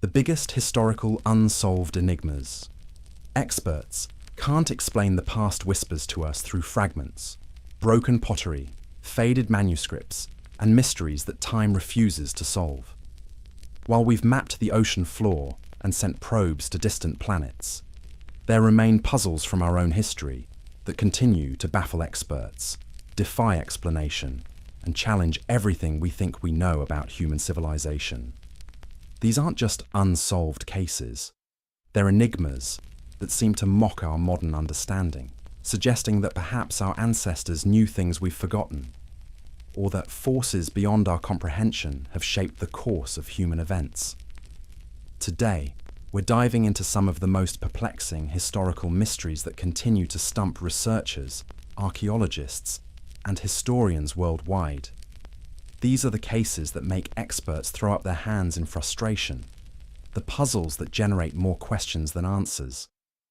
The biggest historical unsolved enigmas. Experts can't explain the past whispers to us through fragments, broken pottery, faded manuscripts, and mysteries that time refuses to solve. While we've mapped the ocean floor and sent probes to distant planets, there remain puzzles from our own history that continue to baffle experts, defy explanation, and challenge everything we think we know about human civilization. These aren't just unsolved cases. They're enigmas that seem to mock our modern understanding, suggesting that perhaps our ancestors knew things we've forgotten, or that forces beyond our comprehension have shaped the course of human events. Today, we're diving into some of the most perplexing historical mysteries that continue to stump researchers, archaeologists, and historians worldwide. These are the cases that make experts throw up their hands in frustration, the puzzles that generate more questions than answers,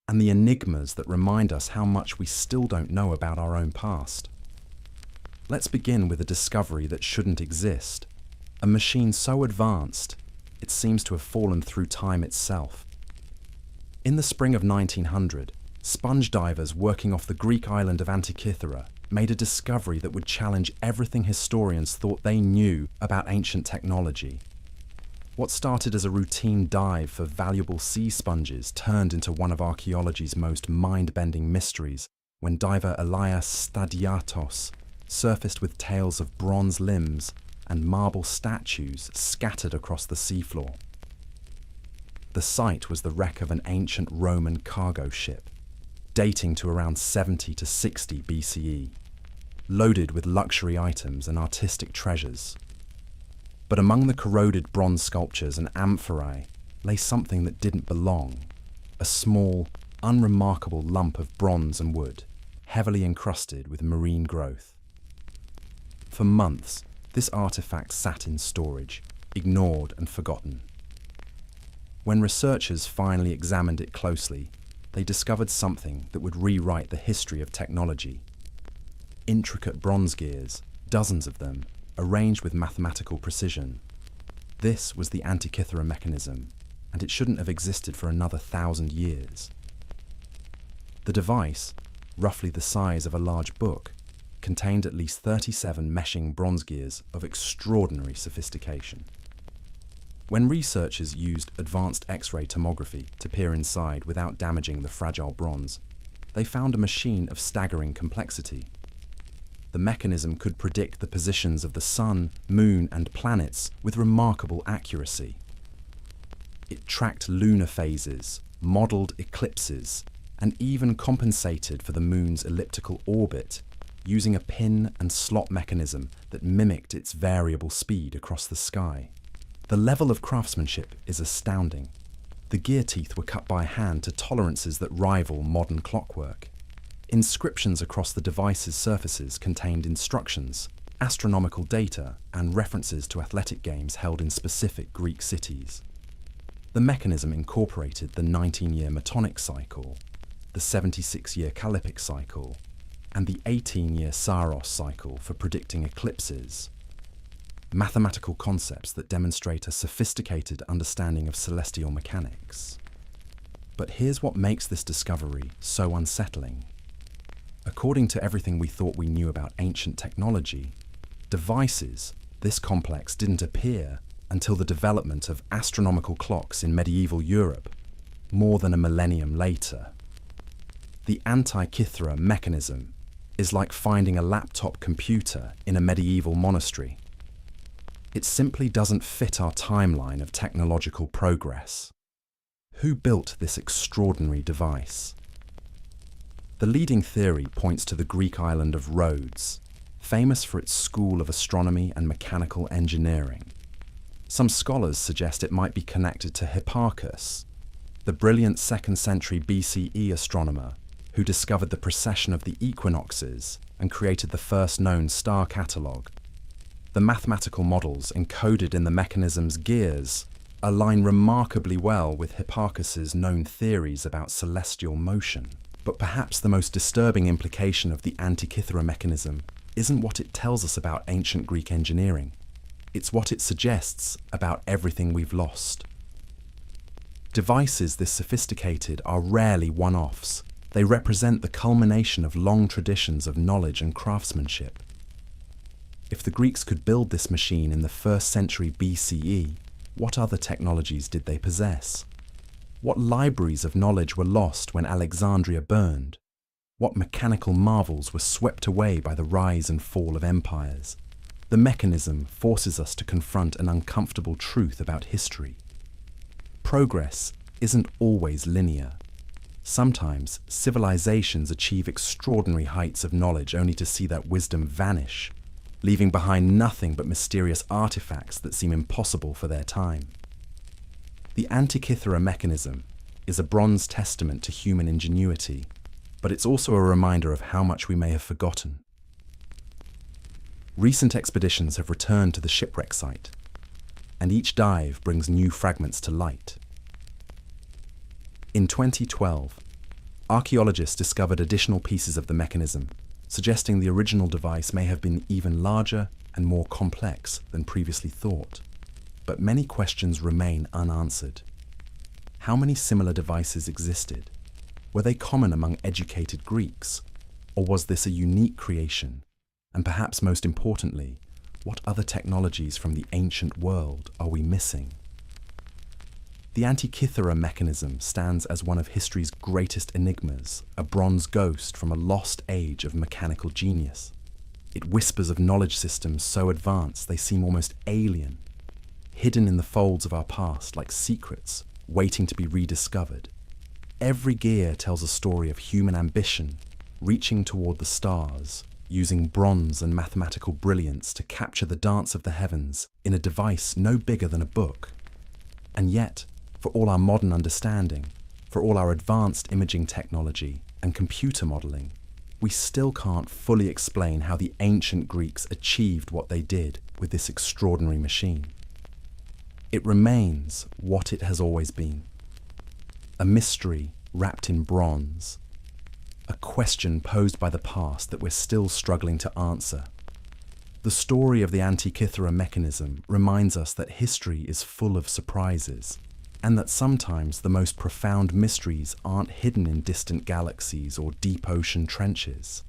and the enigmas that remind us how much we still don't know about our own past. Let's begin with a discovery that shouldn't exist, a machine so advanced it seems to have fallen through time itself. In the spring of 1900, sponge divers working off the Greek island of Antikythera made a discovery that would challenge everything historians thought they knew about ancient technology. What started as a routine dive for valuable sea sponges turned into one of archaeology's most mind-bending mysteries when diver Elias Stadiatos surfaced with tales of bronze limbs and marble statues scattered across the seafloor. The site was the wreck of an ancient Roman cargo ship, dating to around 70 to 60 BCE, loaded with luxury items and artistic treasures. But among the corroded bronze sculptures and amphorae lay something that didn't belong, a small, unremarkable lump of bronze and wood, heavily encrusted with marine growth. For months, this artifact sat in storage, ignored and forgotten. When researchers finally examined it closely, they discovered something that would rewrite the history of technology. Intricate bronze gears, dozens of them, arranged with mathematical precision. This was the Antikythera mechanism, and it shouldn't have existed for another 1,000 years. The device, roughly the size of a large book, contained at least 37 meshing bronze gears of extraordinary sophistication. When researchers used advanced X-ray tomography to peer inside without damaging the fragile bronze, they found a machine of staggering complexity. The mechanism could predict the positions of the sun, moon, and planets with remarkable accuracy. It tracked lunar phases, modeled eclipses, and even compensated for the moon's elliptical orbit using a pin and slot mechanism that mimicked its variable speed across the sky. The level of craftsmanship is astounding. The gear teeth were cut by hand to tolerances that rival modern clockwork. Inscriptions across the device's surfaces contained instructions, astronomical data, and references to athletic games held in specific Greek cities. The mechanism incorporated the 19-year Metonic cycle, the 76-year Callipic cycle, and the 18-year Saros cycle for predicting eclipses. Mathematical concepts that demonstrate a sophisticated understanding of celestial mechanics. But here's what makes this discovery so unsettling. According to everything we thought we knew about ancient technology, devices this complex didn't appear until the development of astronomical clocks in medieval Europe, more than a millennium later. The Antikythera mechanism is like finding a laptop computer in a medieval monastery. It simply doesn't fit our timeline of technological progress. Who built this extraordinary device? The leading theory points to the Greek island of Rhodes, famous for its school of astronomy and mechanical engineering. Some scholars suggest it might be connected to Hipparchus, the brilliant 2nd century BCE astronomer who discovered the precession of the equinoxes and created the first known star catalogue. The mathematical models encoded in the mechanism's gears align remarkably well with Hipparchus's known theories about celestial motion. But perhaps the most disturbing implication of the Antikythera mechanism isn't what it tells us about ancient Greek engineering. It's what it suggests about everything we've lost. Devices this sophisticated are rarely one-offs. They represent the culmination of long traditions of knowledge and craftsmanship. If the Greeks could build this machine in the 1st century BCE, what other technologies did they possess? What libraries of knowledge were lost when Alexandria burned? What mechanical marvels were swept away by the rise and fall of empires? The mechanism forces us to confront an uncomfortable truth about history. Progress isn't always linear. Sometimes civilizations achieve extraordinary heights of knowledge only to see that wisdom vanish, leaving behind nothing but mysterious artifacts that seem impossible for their time. The Antikythera mechanism is a bronze testament to human ingenuity, but it's also a reminder of how much we may have forgotten. Recent expeditions have returned to the shipwreck site, and each dive brings new fragments to light. In 2012, archaeologists discovered additional pieces of the mechanism, suggesting the original device may have been even larger and more complex than previously thought. But many questions remain unanswered. How many similar devices existed? Were they common among educated Greeks? Or was this a unique creation? And perhaps most importantly, what other technologies from the ancient world are we missing? The Antikythera mechanism stands as one of history's greatest enigmas, a bronze ghost from a lost age of mechanical genius. It whispers of knowledge systems so advanced they seem almost alien, hidden in the folds of our past like secrets waiting to be rediscovered. Every gear tells a story of human ambition, reaching toward the stars, using bronze and mathematical brilliance to capture the dance of the heavens in a device no bigger than a book. And yet, for all our modern understanding, for all our advanced imaging technology and computer modeling, we still can't fully explain how the ancient Greeks achieved what they did with this extraordinary machine. It remains what it has always been: a mystery wrapped in bronze, a question posed by the past that we're still struggling to answer. The story of the Antikythera mechanism reminds us that history is full of surprises, and that sometimes the most profound mysteries aren't hidden in distant galaxies or deep ocean trenches.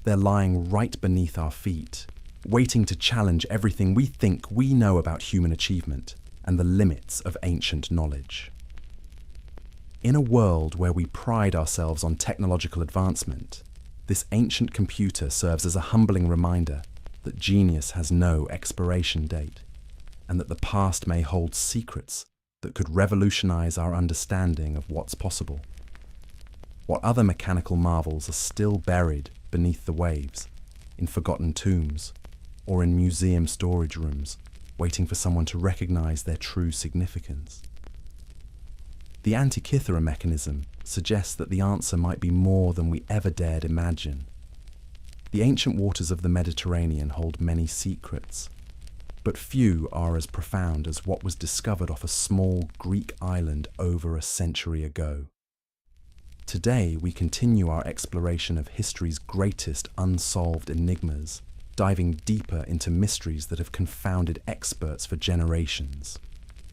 They're lying right beneath our feet, waiting to challenge everything we think we know about human achievement and the limits of ancient knowledge. In a world where we pride ourselves on technological advancement, this ancient computer serves as a humbling reminder that genius has no expiration date, and that the past may hold secrets that could revolutionize our understanding of what's possible. What other mechanical marvels are still buried beneath the waves, in forgotten tombs, or in museum storage rooms, waiting for someone to recognize their true significance? The Antikythera mechanism suggests that the answer might be more than we ever dared imagine. The ancient waters of the Mediterranean hold many secrets, but few are as profound as what was discovered off a small Greek island over a century ago. Today, we continue our exploration of history's greatest unsolved enigmas, diving deeper into mysteries that have confounded experts for generations.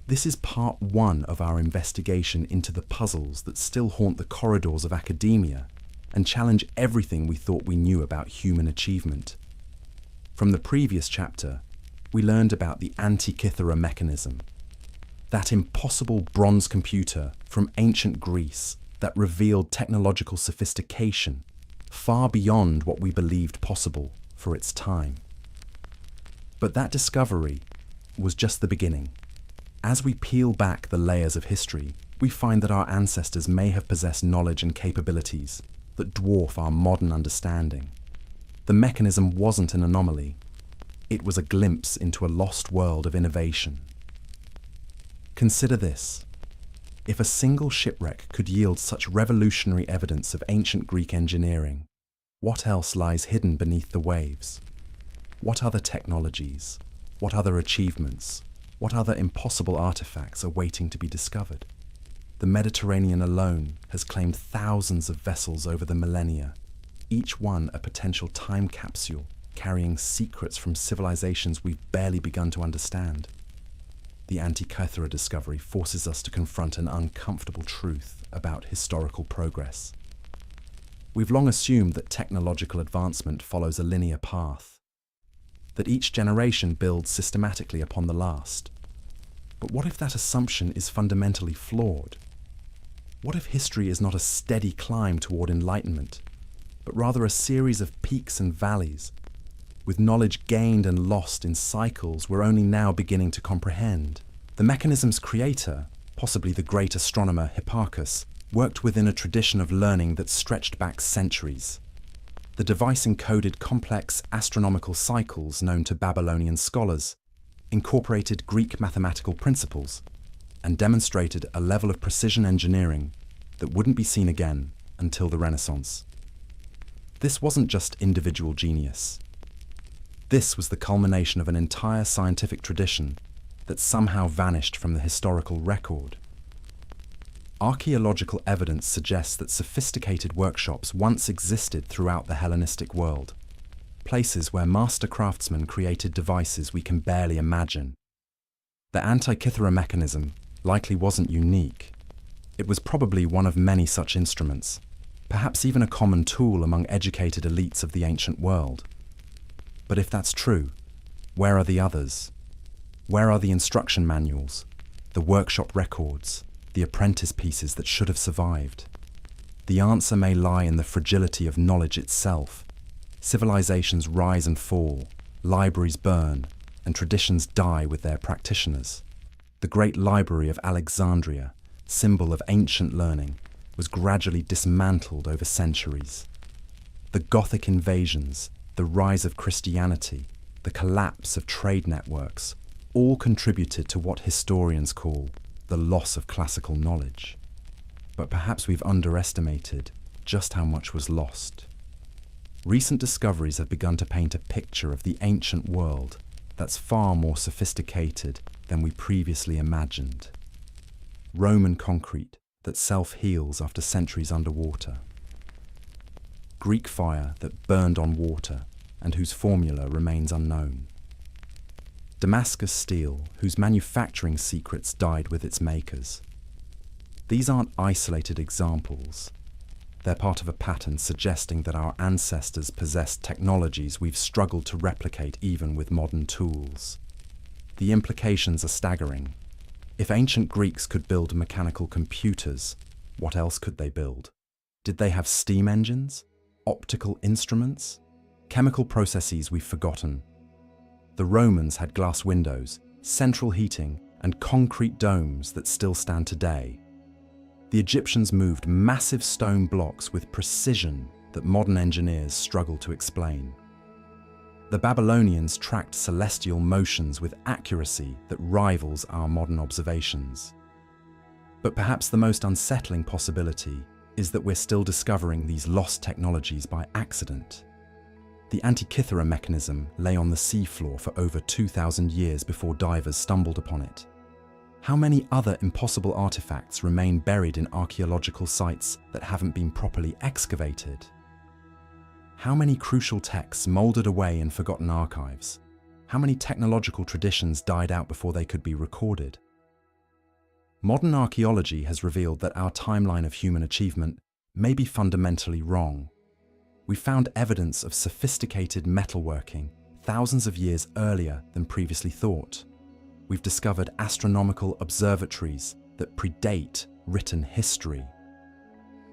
This is part one of our investigation into the puzzles that still haunt the corridors of academia and challenge everything we thought we knew about human achievement. From the previous chapter, we learned about the Antikythera mechanism, that impossible bronze computer from ancient Greece that revealed technological sophistication far beyond what we believed possible for its time. But that discovery was just the beginning. As we peel back the layers of history, we find that our ancestors may have possessed knowledge and capabilities that dwarf our modern understanding. The mechanism wasn't an anomaly. It was a glimpse into a lost world of innovation. Consider this. If a single shipwreck could yield such revolutionary evidence of ancient Greek engineering, what else lies hidden beneath the waves? What other technologies? What other achievements? What other impossible artifacts are waiting to be discovered? The Mediterranean alone has claimed thousands of vessels over the millennia, each one a potential time capsule carrying secrets from civilizations we've barely begun to understand. the Antikythera discovery forces us to confront an uncomfortable truth about historical progress. We've long assumed that technological advancement follows a linear path, that each generation builds systematically upon the last. But what if that assumption is fundamentally flawed? What if history is not a steady climb toward enlightenment, but rather a series of peaks and valleys, with knowledge gained and lost in cycles we're only now beginning to comprehend? The mechanism's creator, possibly the great astronomer Hipparchus, worked within a tradition of learning that stretched back centuries. The device encoded complex astronomical cycles known to Babylonian scholars, incorporated Greek mathematical principles, and demonstrated a level of precision engineering that wouldn't be seen again until the Renaissance. This wasn't just individual genius. This was the culmination of an entire scientific tradition that somehow vanished from the historical record. Archaeological evidence suggests that sophisticated workshops once existed throughout the Hellenistic world, places where master craftsmen created devices we can barely imagine. The Antikythera mechanism likely wasn't unique. It was probably one of many such instruments, perhaps even a common tool among educated elites of the ancient world. But if that's true, where are the others? Where are the instruction manuals, the workshop records, the apprentice pieces that should have survived? The answer may lie in the fragility of knowledge itself. Civilizations rise and fall, libraries burn, and traditions die with their practitioners. The great library of Alexandria, symbol of ancient learning, was gradually dismantled over centuries. The Gothic invasions, the rise of Christianity, the collapse of trade networks, all contributed to what historians call the loss of classical knowledge. But perhaps we've underestimated just how much was lost. Recent discoveries have begun to paint a picture of the ancient world that's far more sophisticated than we previously imagined. Roman concrete that self-heals after centuries underwater. Greek fire that burned on water and whose formula remains unknown. Damascus steel, whose manufacturing secrets died with its makers. These aren't isolated examples. They're part of a pattern suggesting that our ancestors possessed technologies we've struggled to replicate even with modern tools. The implications are staggering. If ancient Greeks could build mechanical computers, what else could they build? Did they have steam engines? Optical instruments? Chemical processes we've forgotten? The Romans had glass windows, central heating, and concrete domes that still stand today. The Egyptians moved massive stone blocks with precision that modern engineers struggle to explain. The Babylonians tracked celestial motions with accuracy that rivals our modern observations. But perhaps the most unsettling possibility is that we're still discovering these lost technologies by accident. The Antikythera mechanism lay on the seafloor for over 2,000 years before divers stumbled upon it. How many other impossible artifacts remain buried in archaeological sites that haven't been properly excavated? How many crucial texts molded away in forgotten archives? How many technological traditions died out before they could be recorded? Modern archaeology has revealed that our timeline of human achievement may be fundamentally wrong. We found evidence of sophisticated metalworking thousands of years earlier than previously thought. We've discovered astronomical observatories that predate written history.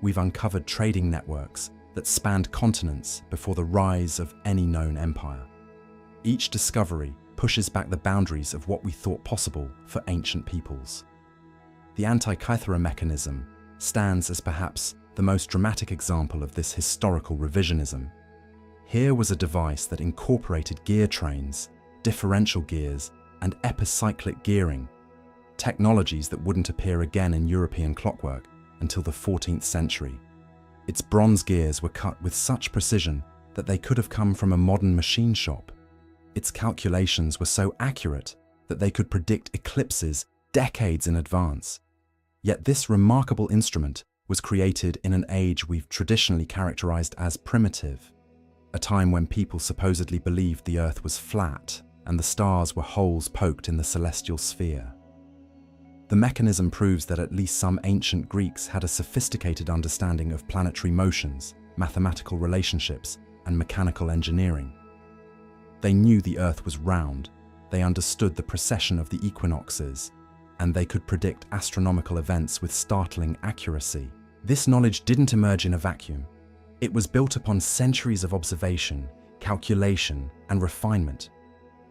We've uncovered trading networks that spanned continents before the rise of any known empire. Each discovery pushes back the boundaries of what we thought possible for ancient peoples. The Antikythera mechanism stands as perhaps the most dramatic example of this historical revisionism. Here was a device that incorporated gear trains, differential gears, and epicyclic gearing, technologies that wouldn't appear again in European clockwork until the 14th century. Its bronze gears were cut with such precision that they could have come from a modern machine shop. Its calculations were so accurate that they could predict eclipses decades in advance. Yet this remarkable instrument was created in an age we've traditionally characterized as primitive, a time when people supposedly believed the Earth was flat and the stars were holes poked in the celestial sphere. The mechanism proves that at least some ancient Greeks had a sophisticated understanding of planetary motions, mathematical relationships, and mechanical engineering. They knew the Earth was round, they understood the precession of the equinoxes, and they could predict astronomical events with startling accuracy. This knowledge didn't emerge in a vacuum. It was built upon centuries of observation, calculation, and refinement.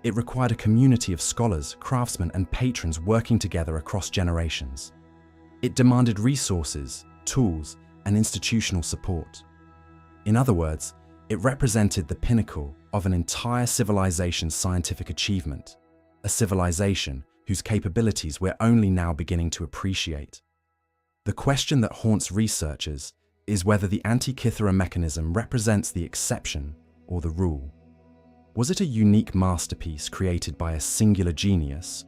It required a community of scholars, craftsmen, and patrons working together across generations. It demanded resources, tools, and institutional support. In other words, it represented the pinnacle of an entire civilization's scientific achievement, a civilization whose capabilities we're only now beginning to appreciate. The question that haunts researchers is whether the Antikythera mechanism represents the exception or the rule. Was it a unique masterpiece created by a singular genius,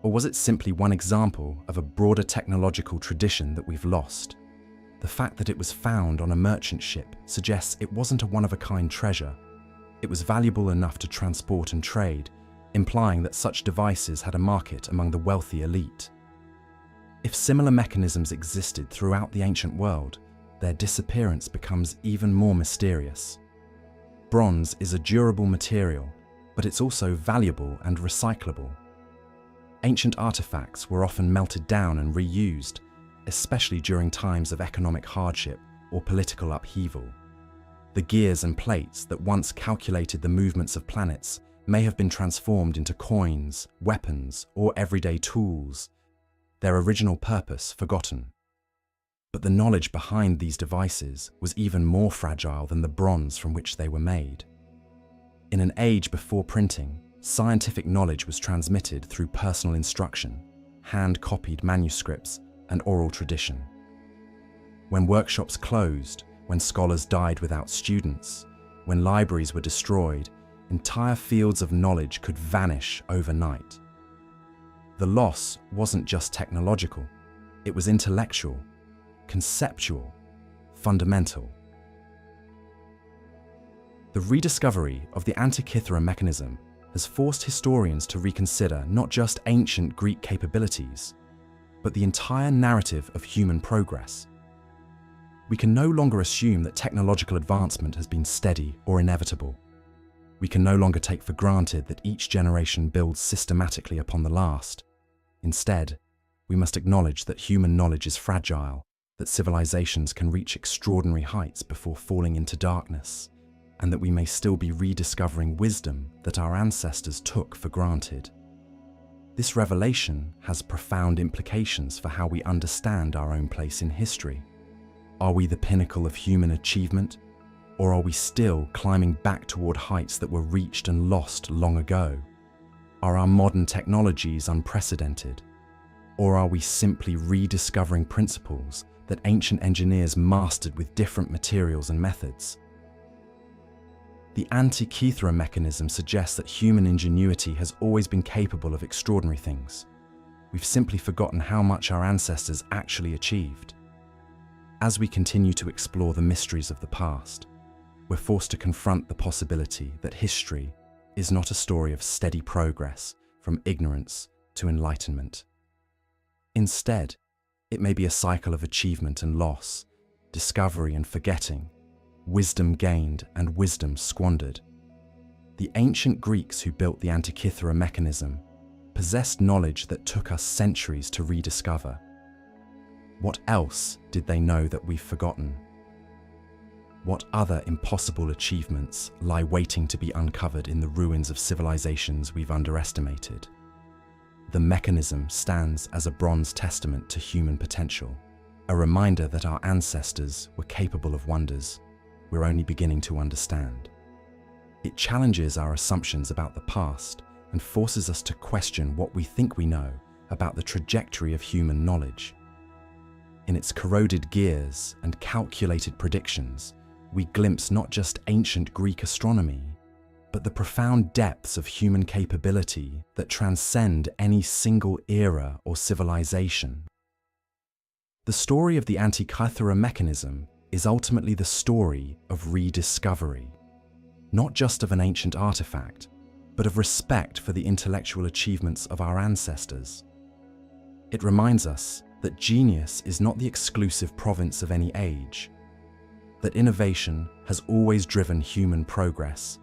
or was it simply one example of a broader technological tradition that we've lost? The fact that it was found on a merchant ship suggests it wasn't a one-of-a-kind treasure. It was valuable enough to transport and trade, implying that such devices had a market among the wealthy elite. If similar mechanisms existed throughout the ancient world, their disappearance becomes even more mysterious. Bronze is a durable material, but it's also valuable and recyclable. Ancient artifacts were often melted down and reused, especially during times of economic hardship or political upheaval. The gears and plates that once calculated the movements of planets may have been transformed into coins, weapons, or everyday tools, their original purpose forgotten. But the knowledge behind these devices was even more fragile than the bronze from which they were made. In an age before printing, scientific knowledge was transmitted through personal instruction, hand-copied manuscripts, and oral tradition. When workshops closed, when scholars died without students, when libraries were destroyed, entire fields of knowledge could vanish overnight. The loss wasn't just technological, it was intellectual, conceptual, fundamental. The rediscovery of the Antikythera mechanism has forced historians to reconsider not just ancient Greek capabilities, but the entire narrative of human progress. We can no longer assume that technological advancement has been steady or inevitable. We can no longer take for granted that each generation builds systematically upon the last. Instead, we must acknowledge that human knowledge is fragile, that civilizations can reach extraordinary heights before falling into darkness, and that we may still be rediscovering wisdom that our ancestors took for granted. This revelation has profound implications for how we understand our own place in history. Are we the pinnacle of human achievement, or are we still climbing back toward heights that were reached and lost long ago? Are our modern technologies unprecedented, or are we simply rediscovering principles that ancient engineers mastered with different materials and methods? The Antikythera mechanism suggests that human ingenuity has always been capable of extraordinary things. We've simply forgotten how much our ancestors actually achieved. As we continue to explore the mysteries of the past, we're forced to confront the possibility that history is not a story of steady progress from ignorance to enlightenment. Instead, it may be a cycle of achievement and loss, discovery and forgetting, wisdom gained and wisdom squandered. The ancient Greeks who built the Antikythera mechanism possessed knowledge that took us centuries to rediscover. What else did they know that we've forgotten? What other impossible achievements lie waiting to be uncovered in the ruins of civilizations we've underestimated? The mechanism stands as a bronze testament to human potential, a reminder that our ancestors were capable of wonders we're only beginning to understand. It challenges our assumptions about the past and forces us to question what we think we know about the trajectory of human knowledge. In its corroded gears and calculated predictions, we glimpse not just ancient Greek astronomy, but the profound depths of human capability that transcend any single era or civilization. The story of the Antikythera mechanism is ultimately the story of rediscovery, not just of an ancient artifact, but of respect for the intellectual achievements of our ancestors. It reminds us that genius is not the exclusive province of any age, that innovation has always driven human progress,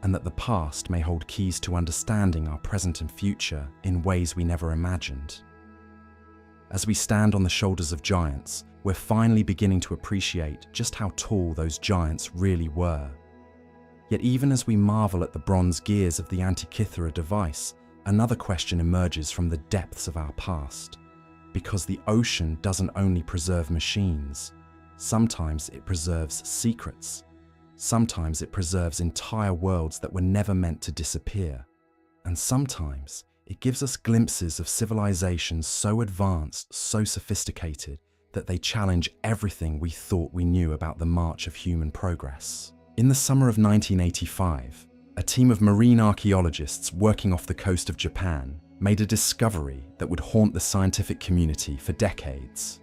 and that the past may hold keys to understanding our present and future in ways we never imagined. As we stand on the shoulders of giants, we're finally beginning to appreciate just how tall those giants really were. Yet even as we marvel at the bronze gears of the Antikythera device, another question emerges from the depths of our past. Because the ocean doesn't only preserve machines, sometimes it preserves secrets. Sometimes it preserves entire worlds that were never meant to disappear. And sometimes it gives us glimpses of civilizations so advanced, so sophisticated, that they challenge everything we thought we knew about the march of human progress. In the summer of 1985, a team of marine archaeologists working off the coast of Japan made a discovery that would haunt the scientific community for decades.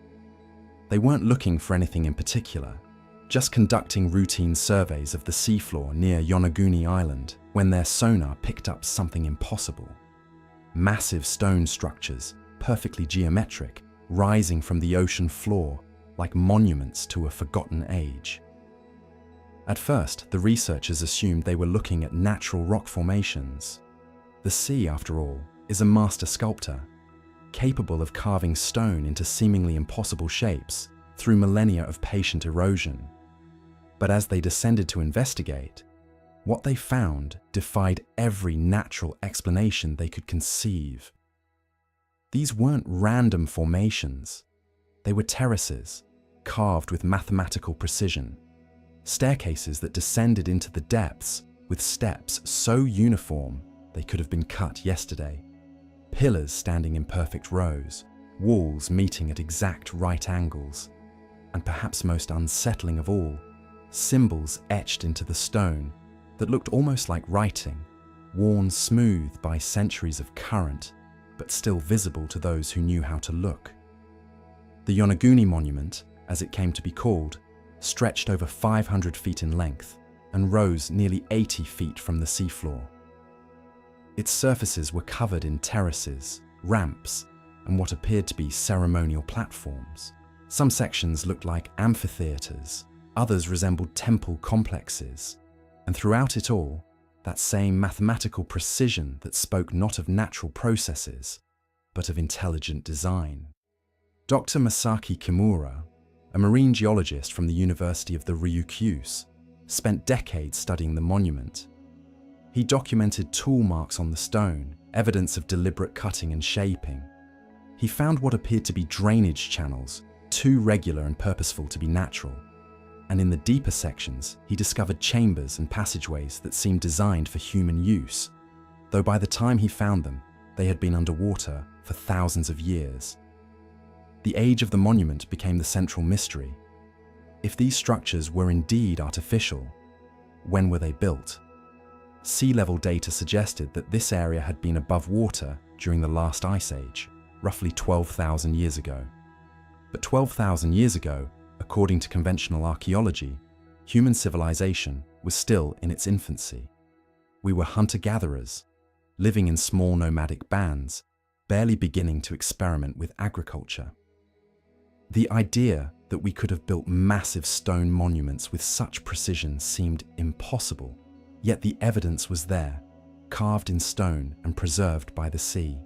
They weren't looking for anything in particular, just conducting routine surveys of the seafloor near Yonaguni Island when their sonar picked up something impossible. Massive stone structures, perfectly geometric, rising from the ocean floor like monuments to a forgotten age. At first, the researchers assumed they were looking at natural rock formations. The sea, after all, is a master sculptor, capable of carving stone into seemingly impossible shapes through millennia of patient erosion. But as they descended to investigate, what they found defied every natural explanation they could conceive. These weren't random formations. They were terraces, carved with mathematical precision, staircases that descended into the depths with steps so uniform they could have been cut yesterday, pillars standing in perfect rows, walls meeting at exact right angles, and perhaps most unsettling of all, symbols etched into the stone that looked almost like writing, worn smooth by centuries of current, but still visible to those who knew how to look. The Yonaguni Monument, as it came to be called, stretched over 500 feet in length and rose nearly 80 feet from the seafloor. Its surfaces were covered in terraces, ramps, and what appeared to be ceremonial platforms. Some sections looked like amphitheaters, others resembled temple complexes, and throughout it all, that same mathematical precision that spoke not of natural processes, but of intelligent design. Dr. Masaki Kimura, a marine geologist from the University of the Ryukyus, spent decades studying the monument. He documented tool marks on the stone, evidence of deliberate cutting and shaping. He found what appeared to be drainage channels, too regular and purposeful to be natural. And in the deeper sections, he discovered chambers and passageways that seemed designed for human use, though by the time he found them, they had been underwater for thousands of years. The age of the monument became the central mystery. If these structures were indeed artificial, when were they built? Sea level data suggested that this area had been above water during the last ice age, roughly 12,000 years ago. But 12,000 years ago, according to conventional archaeology, human civilization was still in its infancy. We were hunter-gatherers, living in small nomadic bands, barely beginning to experiment with agriculture. The idea that we could have built massive stone monuments with such precision seemed impossible, yet the evidence was there, carved in stone and preserved by the sea.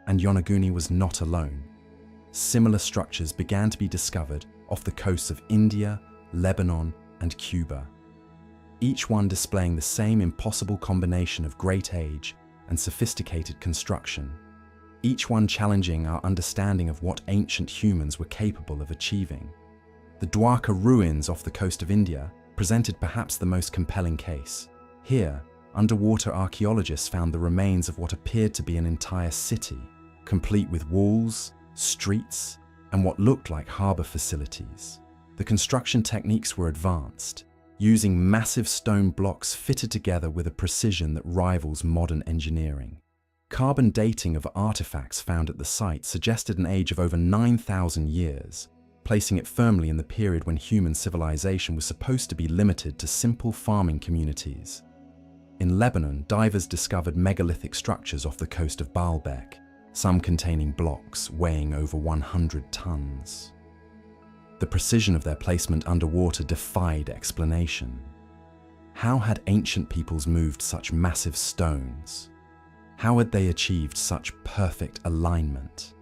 And Yonaguni was not alone. Similar structures began to be discovered off the coasts of India, Lebanon, and Cuba, each one displaying the same impossible combination of great age and sophisticated construction, each one challenging our understanding of what ancient humans were capable of achieving. The Dwarka ruins off the coast of India presented perhaps the most compelling case. Here, underwater archaeologists found the remains of what appeared to be an entire city, complete with walls, streets, and what looked like harbour facilities. The construction techniques were advanced, using massive stone blocks fitted together with a precision that rivals modern engineering. Carbon dating of artifacts found at the site suggested an age of over 9,000 years, placing it firmly in the period when human civilization was supposed to be limited to simple farming communities. In Lebanon, divers discovered megalithic structures off the coast of Baalbek, some containing blocks weighing over 100 tons. The precision of their placement underwater defied explanation. How had ancient peoples moved such massive stones? How had they achieved such perfect alignment?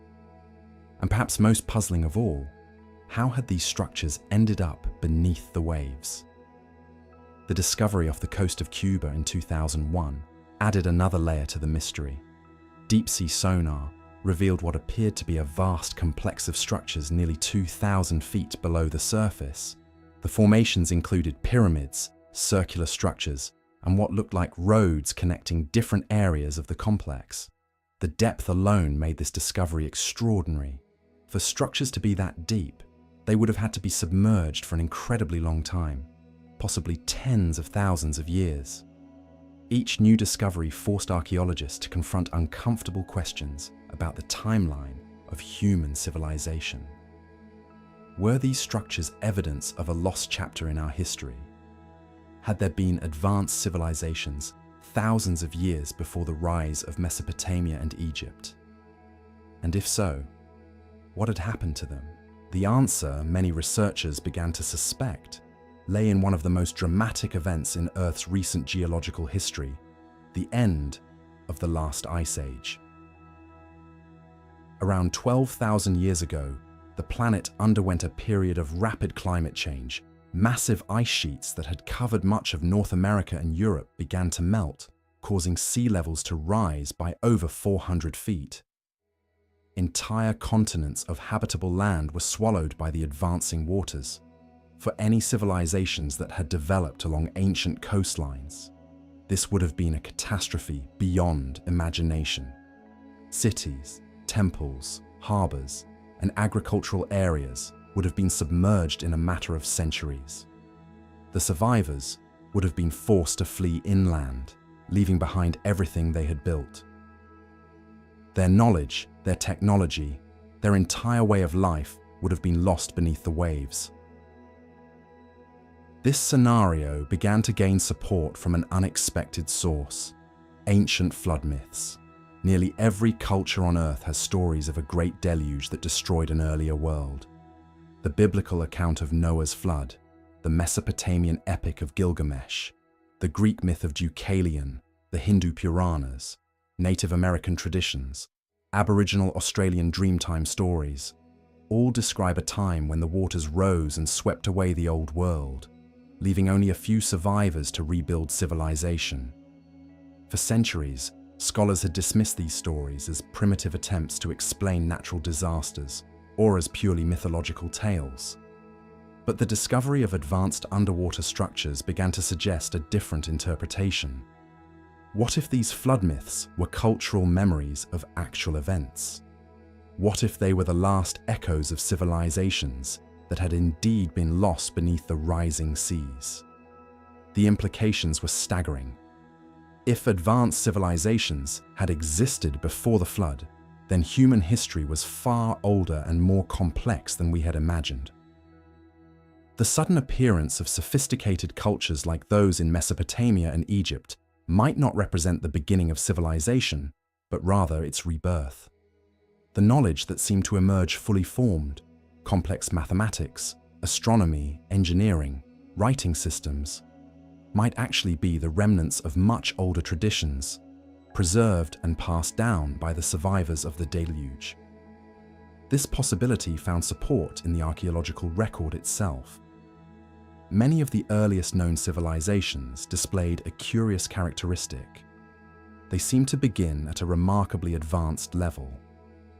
And perhaps most puzzling of all, how had these structures ended up beneath the waves? The discovery off the coast of Cuba in 2001 added another layer to the mystery. Deep-sea sonar revealed what appeared to be a vast complex of structures nearly 2,000 feet below the surface. The formations included pyramids, circular structures, and what looked like roads connecting different areas of the complex. The depth alone made this discovery extraordinary. For structures to be that deep, they would have had to be submerged for an incredibly long time, possibly tens of thousands of years. Each new discovery forced archaeologists to confront uncomfortable questions about the timeline of human civilization. Were these structures evidence of a lost chapter in our history? Had there been advanced civilizations thousands of years before the rise of Mesopotamia and Egypt? And if so, what had happened to them? The answer, many researchers began to suspect, lay in one of the most dramatic events in Earth's recent geological history, the end of the last ice age. Around 12,000 years ago, the planet underwent a period of rapid climate change. Massive ice sheets that had covered much of North America and Europe began to melt, causing sea levels to rise by over 400 feet. Entire continents of habitable land were swallowed by the advancing waters. For any civilizations that had developed along ancient coastlines, this would have been a catastrophe beyond imagination. Cities, temples, harbors, and agricultural areas would have been submerged in a matter of centuries. The survivors would have been forced to flee inland, leaving behind everything they had built. Their knowledge, their technology, their entire way of life would have been lost beneath the waves. This scenario began to gain support from an unexpected source: ancient flood myths. Nearly every culture on Earth has stories of a great deluge that destroyed an earlier world. The biblical account of Noah's flood, the Mesopotamian epic of Gilgamesh, the Greek myth of Deucalion, the Hindu Puranas, Native American traditions, Aboriginal Australian Dreamtime stories, all describe a time when the waters rose and swept away the old world, leaving only a few survivors to rebuild civilization. For centuries, scholars had dismissed these stories as primitive attempts to explain natural disasters or as purely mythological tales. But the discovery of advanced underwater structures began to suggest a different interpretation. What if these flood myths were cultural memories of actual events? What if they were the last echoes of civilizations that had indeed been lost beneath the rising seas? The implications were staggering. If advanced civilizations had existed before the flood, then human history was far older and more complex than we had imagined. The sudden appearance of sophisticated cultures like those in Mesopotamia and Egypt might not represent the beginning of civilization, but rather its rebirth. The knowledge that seemed to emerge fully formed, complex mathematics, astronomy, engineering, writing systems, might actually be the remnants of much older traditions, preserved and passed down by the survivors of the deluge. This possibility found support in the archaeological record itself. Many of the earliest known civilizations displayed a curious characteristic. They seemed to begin at a remarkably advanced level,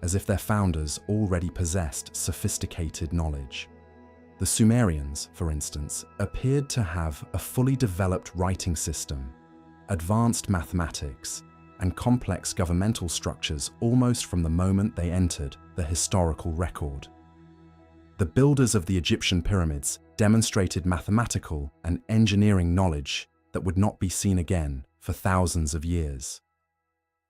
as if their founders already possessed sophisticated knowledge. The Sumerians, for instance, appeared to have a fully developed writing system, advanced mathematics, and complex governmental structures almost from the moment they entered the historical record. The builders of the Egyptian pyramids demonstrated mathematical and engineering knowledge that would not be seen again for thousands of years.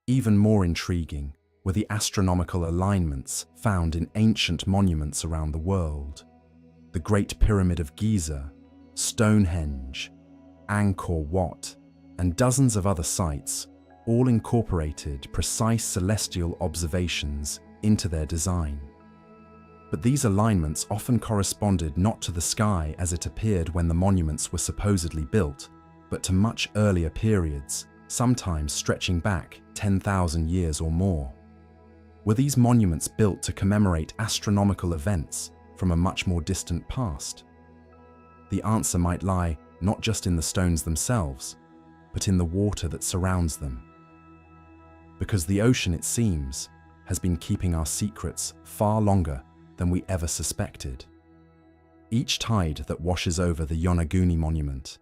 Even more intriguing were the astronomical alignments found in ancient monuments around the world. The Great Pyramid of Giza, Stonehenge, Angkor Wat, and dozens of other sites all incorporated precise celestial observations into their design. But these alignments often corresponded not to the sky as it appeared when the monuments were supposedly built, but to much earlier periods, sometimes stretching back 10,000 years or more. Were these monuments built to commemorate astronomical events from a much more distant past? The answer might lie not just in the stones themselves, but in the water that surrounds them. Because the ocean, it seems, has been keeping our secrets far longer than we ever suspected. Each tide that washes over the Yonaguni monument,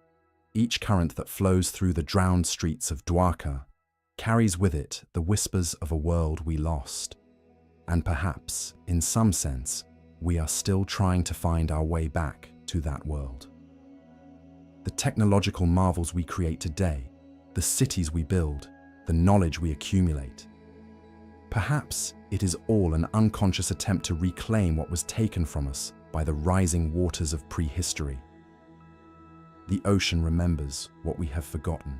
each current that flows through the drowned streets of Dwarka, carries with it the whispers of a world we lost. And perhaps, in some sense, we are still trying to find our way back to that world. The technological marvels we create today, the cities we build, the knowledge we accumulate. Perhaps it is all an unconscious attempt to reclaim what was taken from us by the rising waters of prehistory. The ocean remembers what we have forgotten.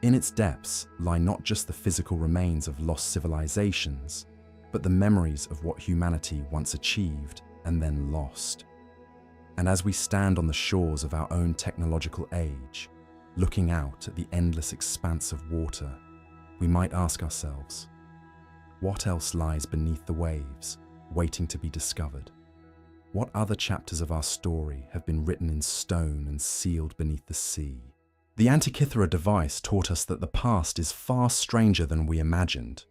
In its depths lie not just the physical remains of lost civilizations, but the memories of what humanity once achieved and then lost. And as we stand on the shores of our own technological age, looking out at the endless expanse of water, we might ask ourselves, what else lies beneath the waves, waiting to be discovered? What other chapters of our story have been written in stone and sealed beneath the sea? The Antikythera device taught us that the past is far stranger than we imagined.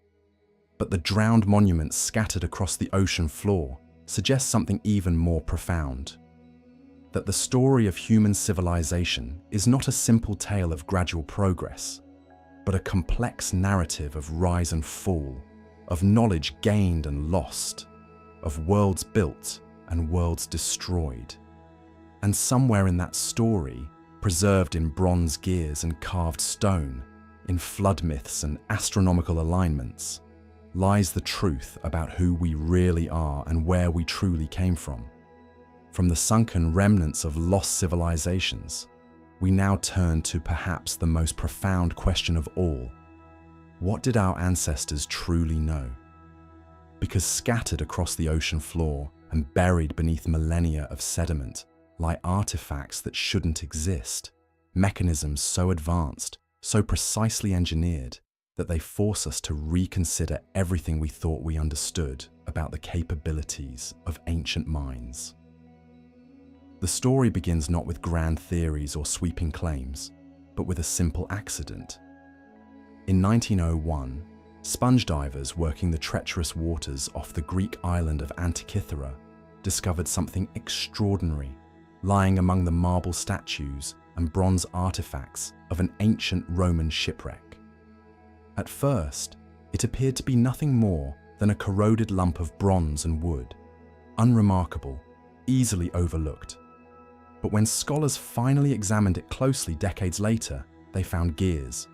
But the drowned monuments scattered across the ocean floor suggest something even more profound. That the story of human civilization is not a simple tale of gradual progress, but a complex narrative of rise and fall, of knowledge gained and lost, of worlds built and worlds destroyed. And somewhere in that story, preserved in bronze gears and carved stone, in flood myths and astronomical alignments, lies the truth about who we really are and where we truly came from. From the sunken remnants of lost civilizations, we now turn to perhaps the most profound question of all. What did our ancestors truly know? Because scattered across the ocean floor and buried beneath millennia of sediment lie artifacts that shouldn't exist, mechanisms so advanced, so precisely engineered, that they force us to reconsider everything we thought we understood about the capabilities of ancient minds. The story begins not with grand theories or sweeping claims, but with a simple accident. In 1901, sponge divers working the treacherous waters off the Greek island of Antikythera discovered something extraordinary lying among the marble statues and bronze artifacts of an ancient Roman shipwreck. At first, it appeared to be nothing more than a corroded lump of bronze and wood, unremarkable, easily overlooked. But when scholars finally examined it closely decades later, they found gears.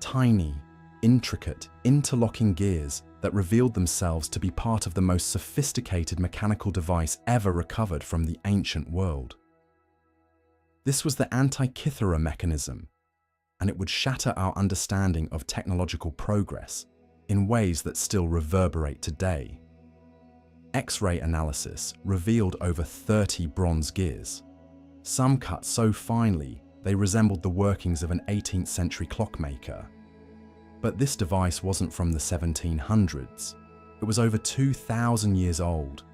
Tiny, intricate, interlocking gears that revealed themselves to be part of the most sophisticated mechanical device ever recovered from the ancient world. This was the Antikythera mechanism, and it would shatter our understanding of technological progress in ways that still reverberate today. X-ray analysis revealed over 30 bronze gears, some cut so finely they resembled the workings of an 18th century clockmaker. But this device wasn't from the 1700s. It was over 2,000 years old,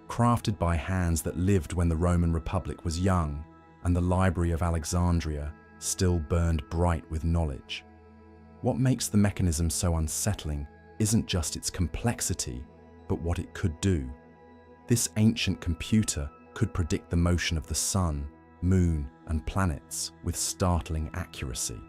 crafted by hands that lived when the Roman Republic was young and the Library of Alexandria still burned bright with knowledge. What makes the mechanism so unsettling isn't just its complexity, but what it could do. This ancient computer could predict the motion of the sun, moon, and planets with startling accuracy.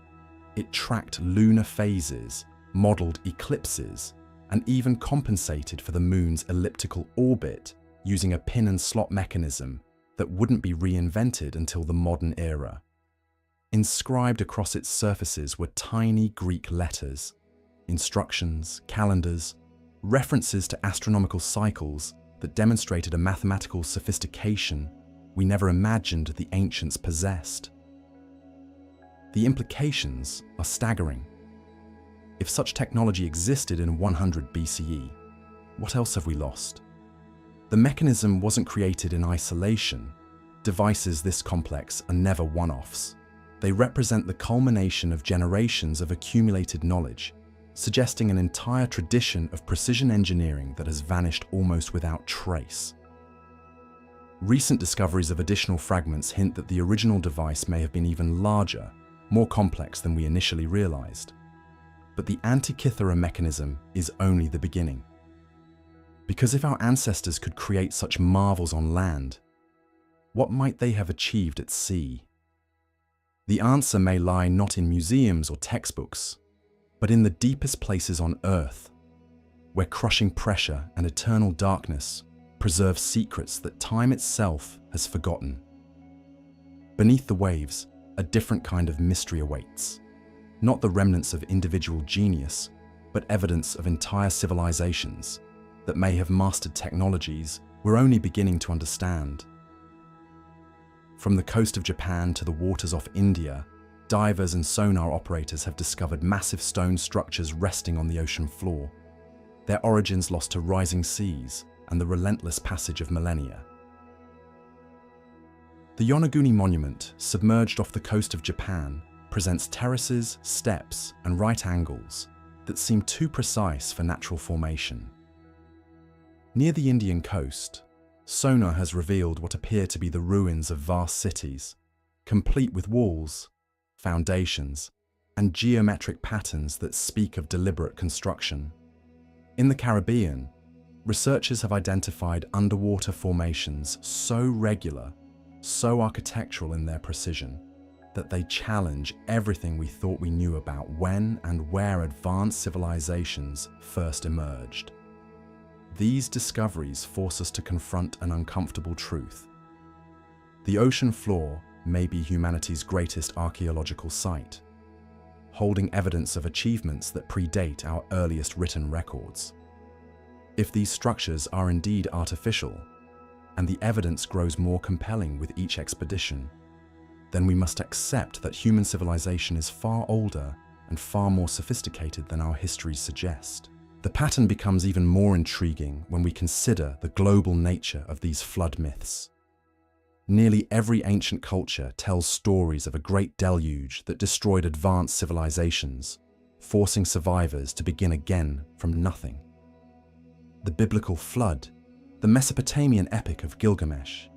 It tracked lunar phases, modeled eclipses, and even compensated for the moon's elliptical orbit using a pin and slot mechanism that wouldn't be reinvented until the modern era. Inscribed across its surfaces were tiny Greek letters, instructions, calendars, references to astronomical cycles that demonstrated a mathematical sophistication we never imagined the ancients possessed. The implications are staggering. If such technology existed in 100 BCE, what else have we lost? The mechanism wasn't created in isolation. Devices this complex are never one-offs. They represent the culmination of generations of accumulated knowledge, suggesting an entire tradition of precision engineering that has vanished almost without trace. Recent discoveries of additional fragments hint that the original device may have been even larger, more complex than we initially realized. But the Antikythera mechanism is only the beginning. Because if our ancestors could create such marvels on land, what might they have achieved at sea? The answer may lie not in museums or textbooks, but in the deepest places on Earth, where crushing pressure and eternal darkness preserve secrets that time itself has forgotten. Beneath the waves, a different kind of mystery awaits. Not the remnants of individual genius, but evidence of entire civilizations that may have mastered technologies we're only beginning to understand. From the coast of Japan to the waters off India, divers and sonar operators have discovered massive stone structures resting on the ocean floor, their origins lost to rising seas and the relentless passage of millennia. The Yonaguni Monument, submerged off the coast of Japan, presents terraces, steps, and right angles that seem too precise for natural formation. Near the Indian coast, sonar has revealed what appear to be the ruins of vast cities, complete with walls, foundations, and geometric patterns that speak of deliberate construction. In the Caribbean, researchers have identified underwater formations so regular, so architectural in their precision, that they challenge everything we thought we knew about when and where advanced civilizations first emerged. These discoveries force us to confront an uncomfortable truth. The ocean floor may be humanity's greatest archaeological site, holding evidence of achievements that predate our earliest written records. If these structures are indeed artificial, and the evidence grows more compelling with each expedition, then we must accept that human civilization is far older and far more sophisticated than our histories suggest. The pattern becomes even more intriguing when we consider the global nature of these flood myths. Nearly every ancient culture tells stories of a great deluge that destroyed advanced civilizations, forcing survivors to begin again from nothing. The biblical flood, the Mesopotamian epic of Gilgamesh,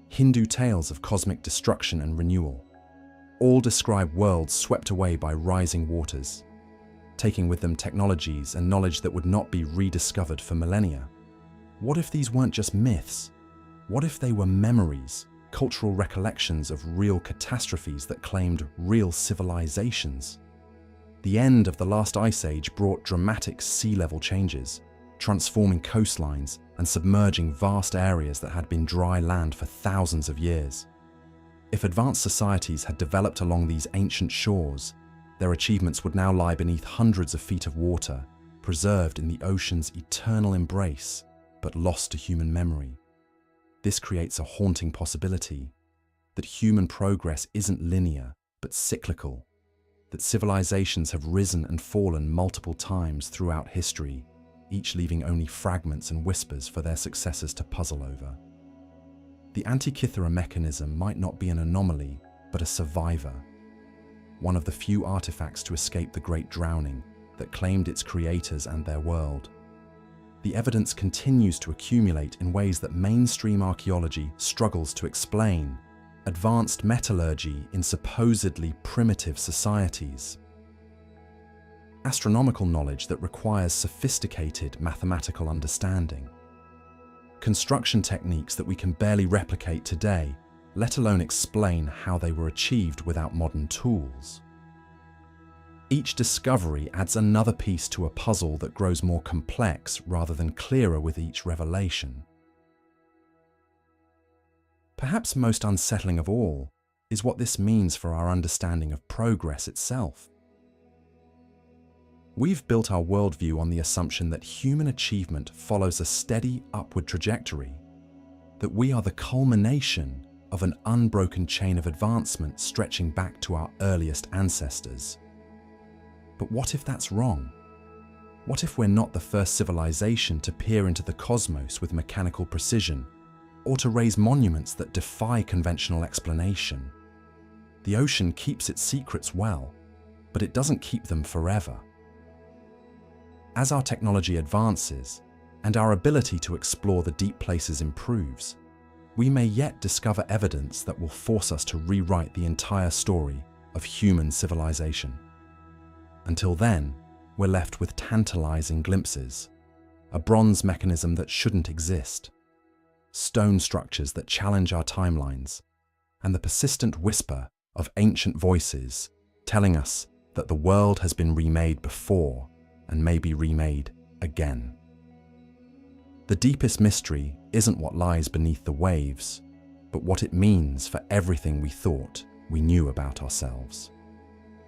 Hindu tales of cosmic destruction and renewal, all describe worlds swept away by rising waters, taking with them technologies and knowledge that would not be rediscovered for millennia. What if these weren't just myths? What if they were memories, cultural recollections of real catastrophes that claimed real civilizations? The end of the last ice age brought dramatic sea level changes, transforming coastlines and submerging vast areas that had been dry land for thousands of years. If advanced societies had developed along these ancient shores, their achievements would now lie beneath hundreds of feet of water, preserved in the ocean's eternal embrace, but lost to human memory. This creates a haunting possibility that human progress isn't linear, but cyclical, that civilizations have risen and fallen multiple times throughout history, each leaving only fragments and whispers for their successors to puzzle over. The Antikythera mechanism might not be an anomaly, but a survivor, one of the few artifacts to escape the Great Drowning that claimed its creators and their world. The evidence continues to accumulate in ways that mainstream archaeology struggles to explain. Advanced metallurgy in supposedly primitive societies. Astronomical knowledge that requires sophisticated mathematical understanding. Construction techniques that we can barely replicate today, let alone explain how they were achieved without modern tools. Each discovery adds another piece to a puzzle that grows more complex rather than clearer with each revelation. Perhaps most unsettling of all is what this means for our understanding of progress itself. We've built our worldview on the assumption that human achievement follows a steady upward trajectory, that we are the culmination of an unbroken chain of advancement stretching back to our earliest ancestors. But what if that's wrong? What if we're not the first civilization to peer into the cosmos with mechanical precision, or to raise monuments that defy conventional explanation? The ocean keeps its secrets well, but it doesn't keep them forever. As our technology advances, and our ability to explore the deep places improves, we may yet discover evidence that will force us to rewrite the entire story of human civilization. Until then, we're left with tantalizing glimpses, a bronze mechanism that shouldn't exist, stone structures that challenge our timelines, and the persistent whisper of ancient voices telling us that the world has been remade before and may be remade again. The deepest mystery isn't what lies beneath the waves, but what it means for everything we thought we knew about ourselves.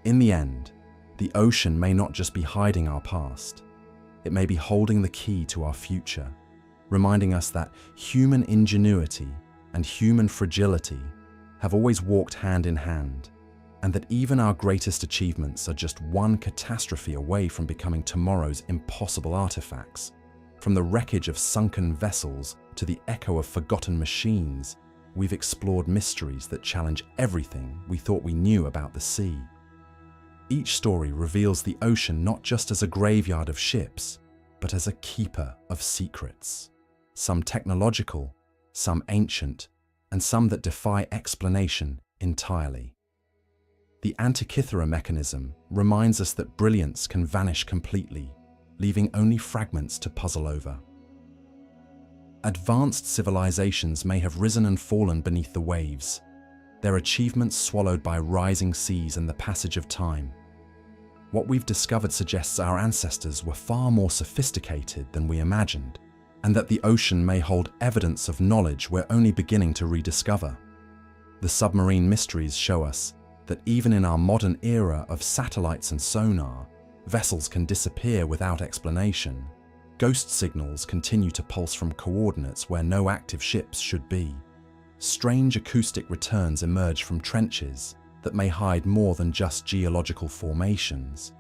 In the end, the ocean may not just be hiding our past, it may be holding the key to our future, reminding us that human ingenuity and human fragility have always walked hand in hand, and that even our greatest achievements are just one catastrophe away from becoming tomorrow's impossible artifacts. From the wreckage of sunken vessels to the echo of forgotten machines, we've explored mysteries that challenge everything we thought we knew about the sea. Each story reveals the ocean not just as a graveyard of ships, but as a keeper of secrets. Some technological, some ancient, and some that defy explanation entirely. The Antikythera mechanism reminds us that brilliance can vanish completely, leaving only fragments to puzzle over. Advanced civilizations may have risen and fallen beneath the waves, their achievements swallowed by rising seas and the passage of time. What we've discovered suggests our ancestors were far more sophisticated than we imagined, and that the ocean may hold evidence of knowledge we're only beginning to rediscover. The submarine mysteries show us that even in our modern era of satellites and sonar, vessels can disappear without explanation. Ghost signals continue to pulse from coordinates where no active ships should be. Strange acoustic returns emerge from trenches that may hide more than just geological formations.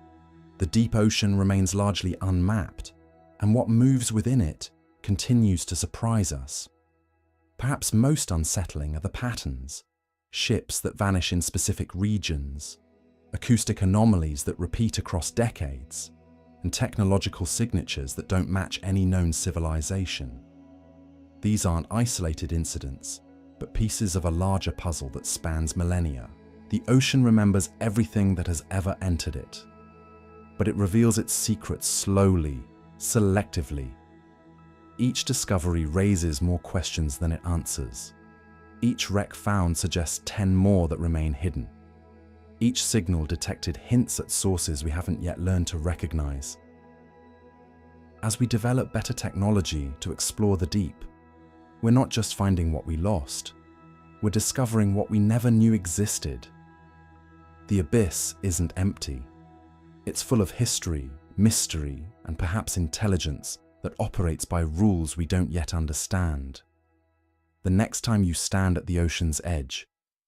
The deep ocean remains largely unmapped, and what moves within it continues to surprise us. Perhaps most unsettling are the patterns: ships that vanish in specific regions, acoustic anomalies that repeat across decades, and technological signatures that don't match any known civilization. These aren't isolated incidents, but pieces of a larger puzzle that spans millennia. The ocean remembers everything that has ever entered it, but it reveals its secrets slowly, selectively. Each discovery raises more questions than it answers. Each wreck found suggests 10 more that remain hidden. Each signal detected hints at sources we haven't yet learned to recognize. As we develop better technology to explore the deep, we're not just finding what we lost, we're discovering what we never knew existed. The abyss isn't empty. It's full of history, mystery, and perhaps intelligence that operates by rules we don't yet understand. The next time you stand at the ocean's edge,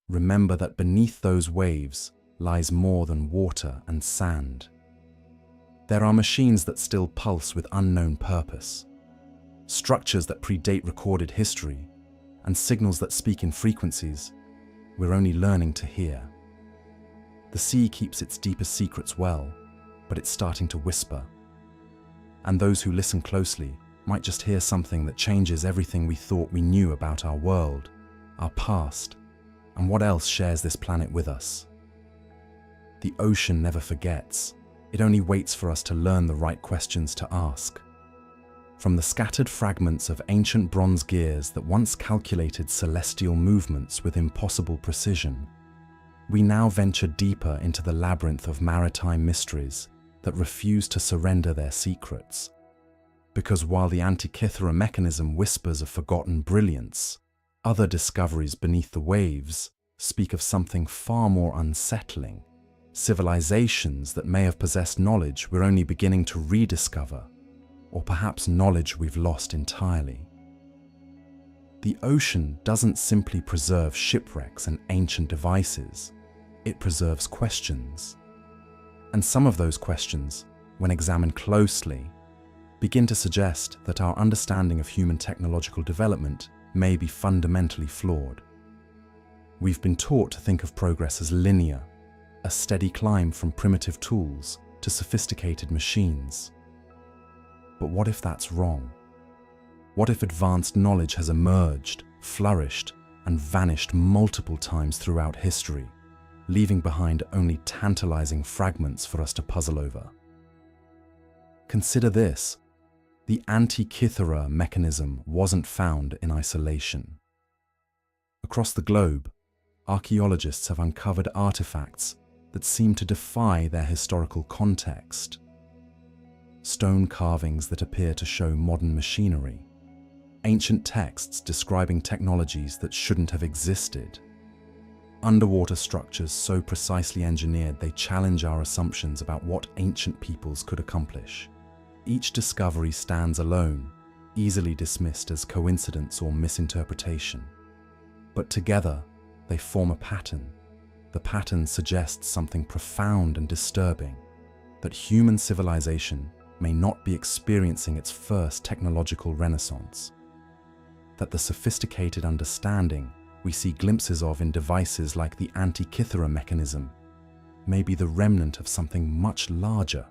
remember that beneath those waves lies more than water and sand. There are machines that still pulse with unknown purpose, structures that predate recorded history, and signals that speak in frequencies we're only learning to hear. The sea keeps its deepest secrets well, but it's starting to whisper. And those who listen closely might just hear something that changes everything we thought we knew about our world, our past, and what else shares this planet with us. The ocean never forgets. It only waits for us to learn the right questions to ask. From the scattered fragments of ancient bronze gears that once calculated celestial movements with impossible precision, we now venture deeper into the labyrinth of maritime mysteries that refuse to surrender their secrets. Because while the Antikythera mechanism whispers of forgotten brilliance, other discoveries beneath the waves speak of something far more unsettling. Civilizations that may have possessed knowledge we're only beginning to rediscover, or perhaps knowledge we've lost entirely. The ocean doesn't simply preserve shipwrecks and ancient devices, it preserves questions. And some of those questions, when examined closely, begin to suggest that our understanding of human technological development may be fundamentally flawed. We've been taught to think of progress as linear, a steady climb from primitive tools to sophisticated machines. But what if that's wrong? What if advanced knowledge has emerged, flourished, and vanished multiple times throughout history, leaving behind only tantalizing fragments for us to puzzle over? Consider this: the Antikythera mechanism wasn't found in isolation. Across the globe, archaeologists have uncovered artifacts that seem to defy their historical context. Stone carvings that appear to show modern machinery, ancient texts describing technologies that shouldn't have existed, underwater structures so precisely engineered they challenge our assumptions about what ancient peoples could accomplish. Each discovery stands alone, easily dismissed as coincidence or misinterpretation. But together, they form a pattern. The pattern suggests something profound and disturbing: that human civilization may not be experiencing its first technological renaissance. That the sophisticated understanding we see glimpses of in devices like the Antikythera mechanism may be the remnant of something much larger,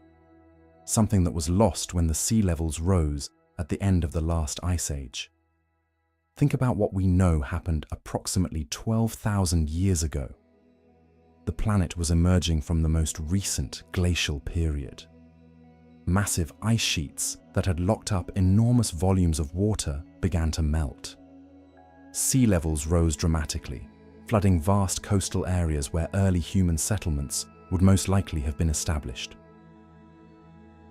something that was lost when the sea levels rose at the end of the last ice age. Think about what we know happened approximately 12,000 years ago. The planet was emerging from the most recent glacial period. Massive ice sheets that had locked up enormous volumes of water began to melt. Sea levels rose dramatically, flooding vast coastal areas where early human settlements would most likely have been established.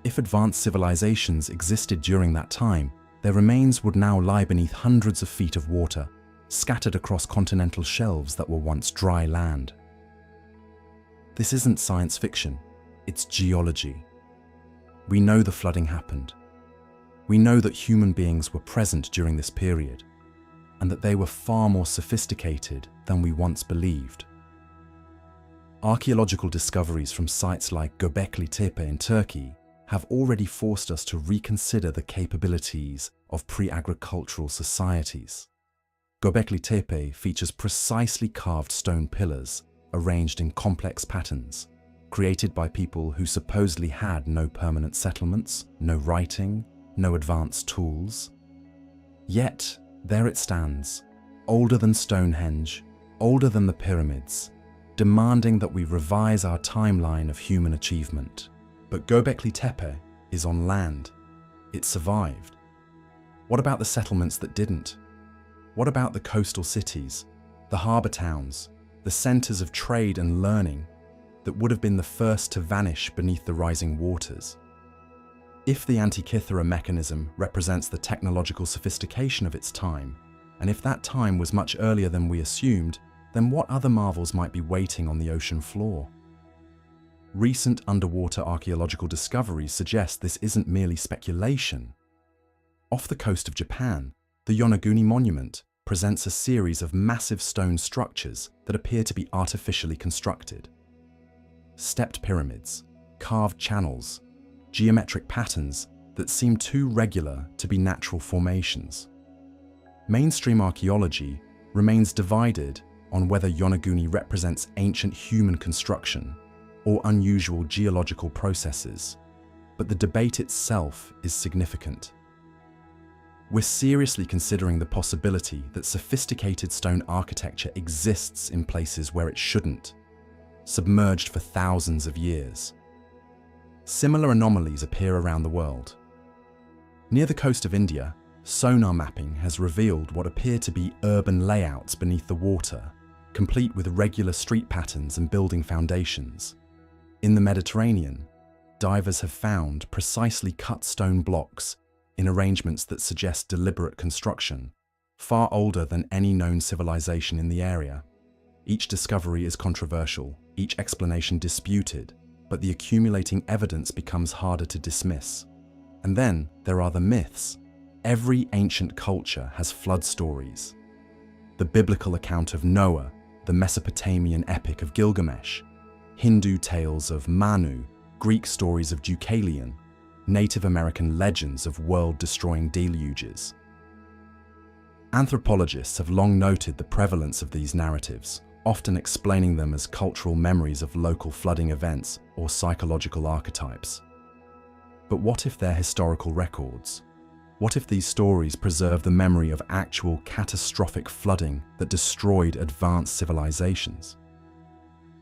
If advanced civilizations existed during that time, their remains would now lie beneath hundreds of feet of water, scattered across continental shelves that were once dry land. This isn't science fiction, it's geology. We know the flooding happened. We know that human beings were present during this period, and that they were far more sophisticated than we once believed. Archaeological discoveries from sites like Göbekli Tepe in Turkey have already forced us to reconsider the capabilities of pre-agricultural societies. Göbekli Tepe features precisely carved stone pillars arranged in complex patterns, created by people who supposedly had no permanent settlements, no writing, no advanced tools. Yet, there it stands, older than Stonehenge, older than the pyramids, demanding that we revise our timeline of human achievement. But Göbekli Tepe is on land. It survived. What about the settlements that didn't? What about the coastal cities, the harbour towns, the centres of trade and learning that would have been the first to vanish beneath the rising waters? If the Antikythera mechanism represents the technological sophistication of its time, and if that time was much earlier than we assumed, then what other marvels might be waiting on the ocean floor? Recent underwater archaeological discoveries suggest this isn't merely speculation. Off the coast of Japan, the Yonaguni Monument presents a series of massive stone structures that appear to be artificially constructed. Stepped pyramids, carved channels, geometric patterns that seem too regular to be natural formations. Mainstream archaeology remains divided on whether Yonaguni represents ancient human construction or unusual geological processes, but the debate itself is significant. We're seriously considering the possibility that sophisticated stone architecture exists in places where it shouldn't, submerged for thousands of years. Similar anomalies appear around the world. Near the coast of India, sonar mapping has revealed what appear to be urban layouts beneath the water, complete with regular street patterns and building foundations. In the Mediterranean, divers have found precisely cut stone blocks in arrangements that suggest deliberate construction, far older than any known civilization in the area. Each discovery is controversial, each explanation disputed, but the accumulating evidence becomes harder to dismiss. And then there are the myths. Every ancient culture has flood stories. The biblical account of Noah, the Mesopotamian epic of Gilgamesh, Hindu tales of Manu, Greek stories of Deucalion, Native American legends of world-destroying deluges. Anthropologists have long noted the prevalence of these narratives, often explaining them as cultural memories of local flooding events or psychological archetypes. But what if they're historical records? What if these stories preserve the memory of actual catastrophic flooding that destroyed advanced civilizations?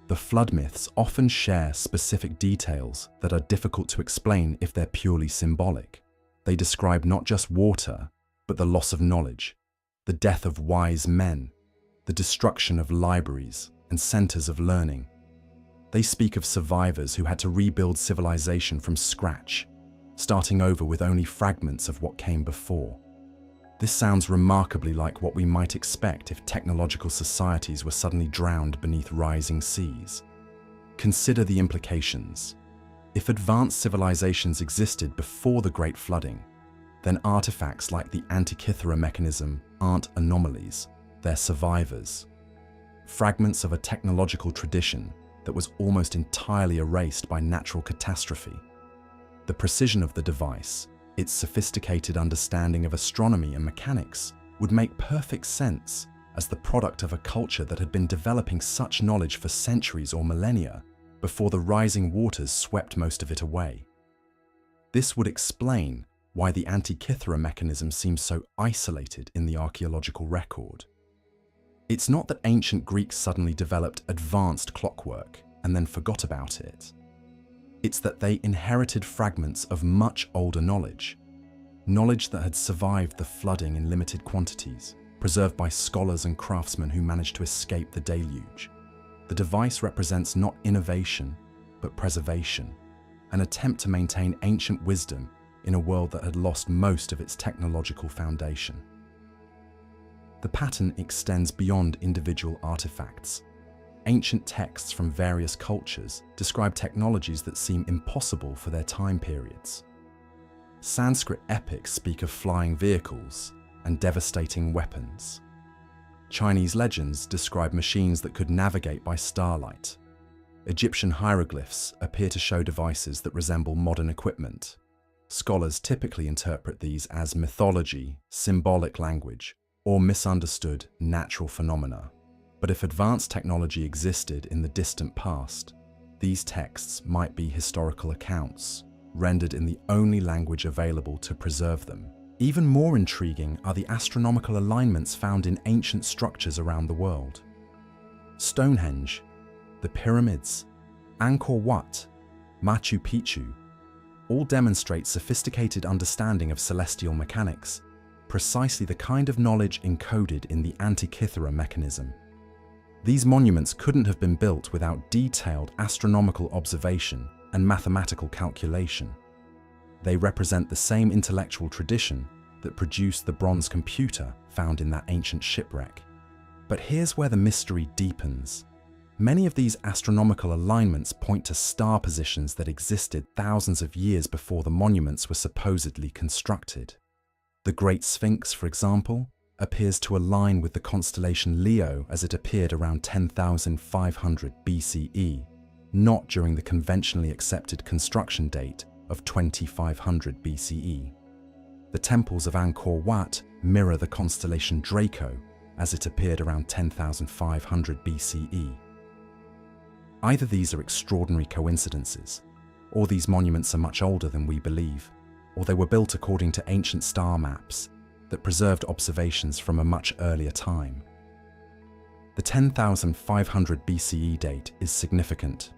The flood myths often share specific details that are difficult to explain if they're purely symbolic. They describe not just water, but the loss of knowledge, the death of wise men, the destruction of libraries and centers of learning. They speak of survivors who had to rebuild civilization from scratch, starting over with only fragments of what came before. This sounds remarkably like what we might expect if technological societies were suddenly drowned beneath rising seas. Consider the implications. If advanced civilizations existed before the Great Flooding, then artifacts like the Antikythera mechanism aren't anomalies, they're survivors. Fragments of a technological tradition that was almost entirely erased by natural catastrophe. The precision of the device, its sophisticated understanding of astronomy and mechanics, would make perfect sense as the product of a culture that had been developing such knowledge for centuries or millennia before the rising waters swept most of it away. This would explain why the Antikythera mechanism seems so isolated in the archaeological record. It's not that ancient Greeks suddenly developed advanced clockwork and then forgot about it. It's that they inherited fragments of much older knowledge that had survived the flooding in limited quantities, preserved by scholars and craftsmen who managed to escape the deluge. The device represents not innovation, but preservation, an attempt to maintain ancient wisdom in a world that had lost most of its technological foundation. The pattern extends beyond individual artifacts. Ancient texts from various cultures describe technologies that seem impossible for their time periods. Sanskrit epics speak of flying vehicles and devastating weapons. Chinese legends describe machines that could navigate by starlight. Egyptian hieroglyphs appear to show devices that resemble modern equipment. Scholars typically interpret these as mythology, symbolic language, or misunderstood natural phenomena. But if advanced technology existed in the distant past, these texts might be historical accounts, rendered in the only language available to preserve them. Even more intriguing are the astronomical alignments found in ancient structures around the world. Stonehenge, the pyramids, Angkor Wat, Machu Picchu, all demonstrate sophisticated understanding of celestial mechanics, precisely the kind of knowledge encoded in the Antikythera mechanism. These monuments couldn't have been built without detailed astronomical observation and mathematical calculation. They represent the same intellectual tradition that produced the bronze computer found in that ancient shipwreck. But here's where the mystery deepens. Many of these astronomical alignments point to star positions that existed thousands of years before the monuments were supposedly constructed. The Great Sphinx, for example, appears to align with the constellation Leo as it appeared around 10,500 BCE, not during the conventionally accepted construction date of 2500 BCE. The temples of Angkor Wat mirror the constellation Draco as it appeared around 10,500 BCE. Either these are extraordinary coincidences, or these monuments are much older than we believe, or they were built according to ancient star maps that preserved observations from a much earlier time. The 10,500 BCE date is significant.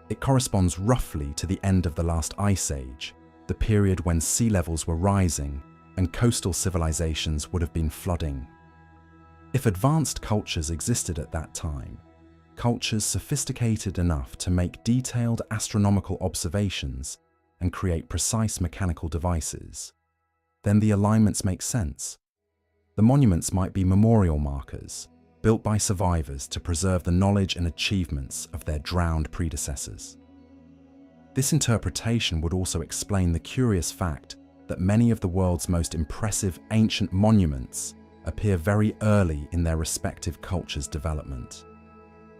It corresponds roughly to the end of the last ice age, the period when sea levels were rising and coastal civilizations would have been flooding. If advanced cultures existed at that time, cultures sophisticated enough to make detailed astronomical observations and create precise mechanical devices, then the alignments make sense. The monuments might be memorial markers, built by survivors to preserve the knowledge and achievements of their drowned predecessors. This interpretation would also explain the curious fact that many of the world's most impressive ancient monuments appear very early in their respective cultures' development.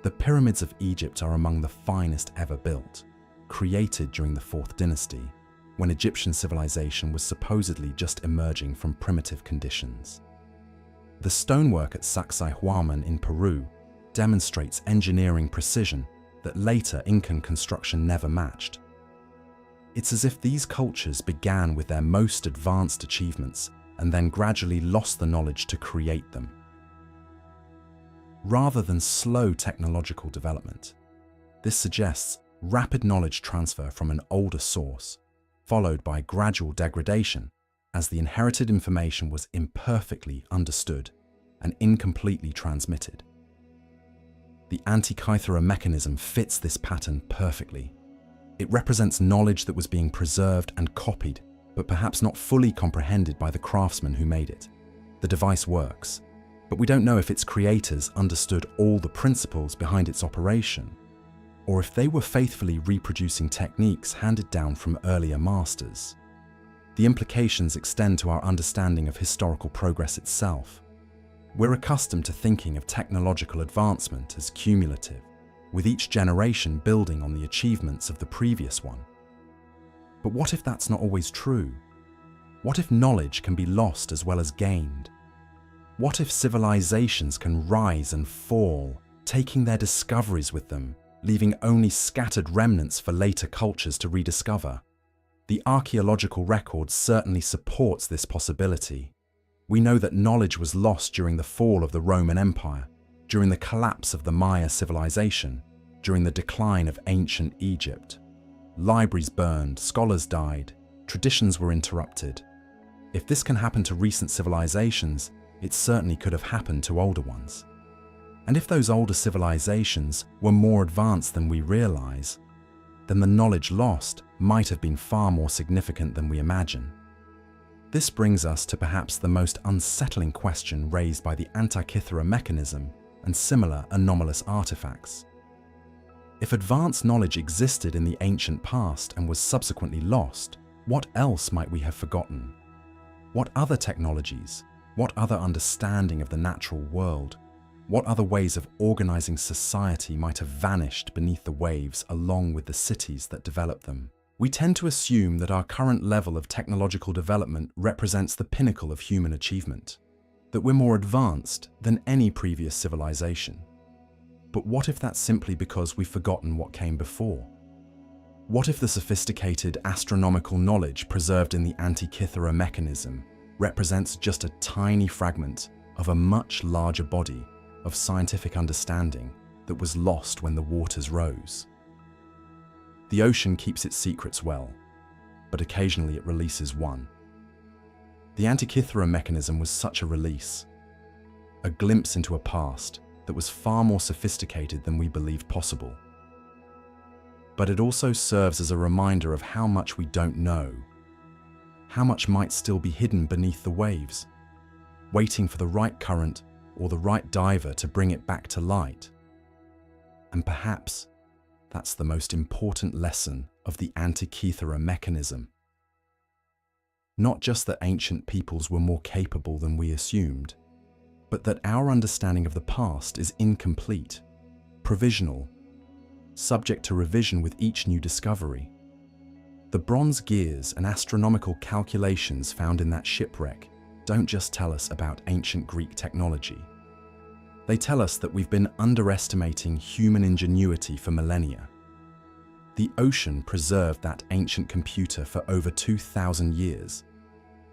The pyramids of Egypt are among the finest ever built. created during the 4th dynasty, when Egyptian civilization was supposedly just emerging from primitive conditions. The stonework at Sacsayhuaman in Peru demonstrates engineering precision that later Incan construction never matched. It's as if these cultures began with their most advanced achievements and then gradually lost the knowledge to create them. Rather than slow technological development, this suggests rapid knowledge transfer from an older source, followed by gradual degradation as the inherited information was imperfectly understood and incompletely transmitted. The Antikythera mechanism fits this pattern perfectly. It represents knowledge that was being preserved and copied, but perhaps not fully comprehended by the craftsman who made it. The device works, but we don't know if its creators understood all the principles behind its operation, or if they were faithfully reproducing techniques handed down from earlier masters. The implications extend to our understanding of historical progress itself. We're accustomed to thinking of technological advancement as cumulative, with each generation building on the achievements of the previous one. But what if that's not always true? What if knowledge can be lost as well as gained? What if civilizations can rise and fall, taking their discoveries with them, leaving only scattered remnants for later cultures to rediscover? The archaeological record certainly supports this possibility. We know that knowledge was lost during the fall of the Roman Empire, during the collapse of the Maya civilization, during the decline of ancient Egypt. Libraries burned, scholars died, traditions were interrupted. If this can happen to recent civilizations, it certainly could have happened to older ones. And if those older civilizations were more advanced than we realize, then the knowledge lost might have been far more significant than we imagine. This brings us to perhaps the most unsettling question raised by the Antikythera mechanism and similar anomalous artifacts. If advanced knowledge existed in the ancient past and was subsequently lost, what else might we have forgotten? What other technologies? What other understanding of the natural world? What other ways of organizing society might have vanished beneath the waves along with the cities that developed them? We tend to assume that our current level of technological development represents the pinnacle of human achievement, that we're more advanced than any previous civilization. But what if that's simply because we've forgotten what came before? What if the sophisticated astronomical knowledge preserved in the Antikythera mechanism represents just a tiny fragment of a much larger body of scientific understanding that was lost when the waters rose? The ocean keeps its secrets well, but occasionally it releases one. The Antikythera mechanism was such a release, a glimpse into a past that was far more sophisticated than we believed possible. But it also serves as a reminder of how much we don't know, how much might still be hidden beneath the waves, waiting for the right current or the right diver to bring it back to light. And perhaps that's the most important lesson of the Antikythera mechanism. Not just that ancient peoples were more capable than we assumed, but that our understanding of the past is incomplete, provisional, subject to revision with each new discovery. The bronze gears and astronomical calculations found in that shipwreck don't just tell us about ancient Greek technology. They tell us that we've been underestimating human ingenuity for millennia. The ocean preserved that ancient computer for over 2,000 years,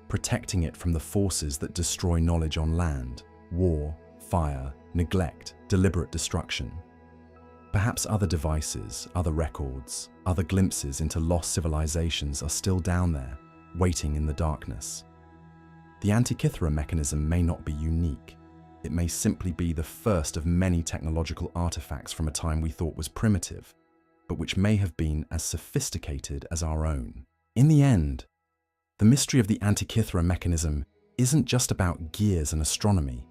protecting it from the forces that destroy knowledge on land: war, fire, neglect, deliberate destruction. Perhaps other devices, other records, other glimpses into lost civilizations are still down there, waiting in the darkness. The Antikythera mechanism may not be unique. It may simply be the first of many technological artifacts from a time we thought was primitive, but which may have been as sophisticated as our own. In the end, the mystery of the Antikythera mechanism isn't just about gears and astronomy.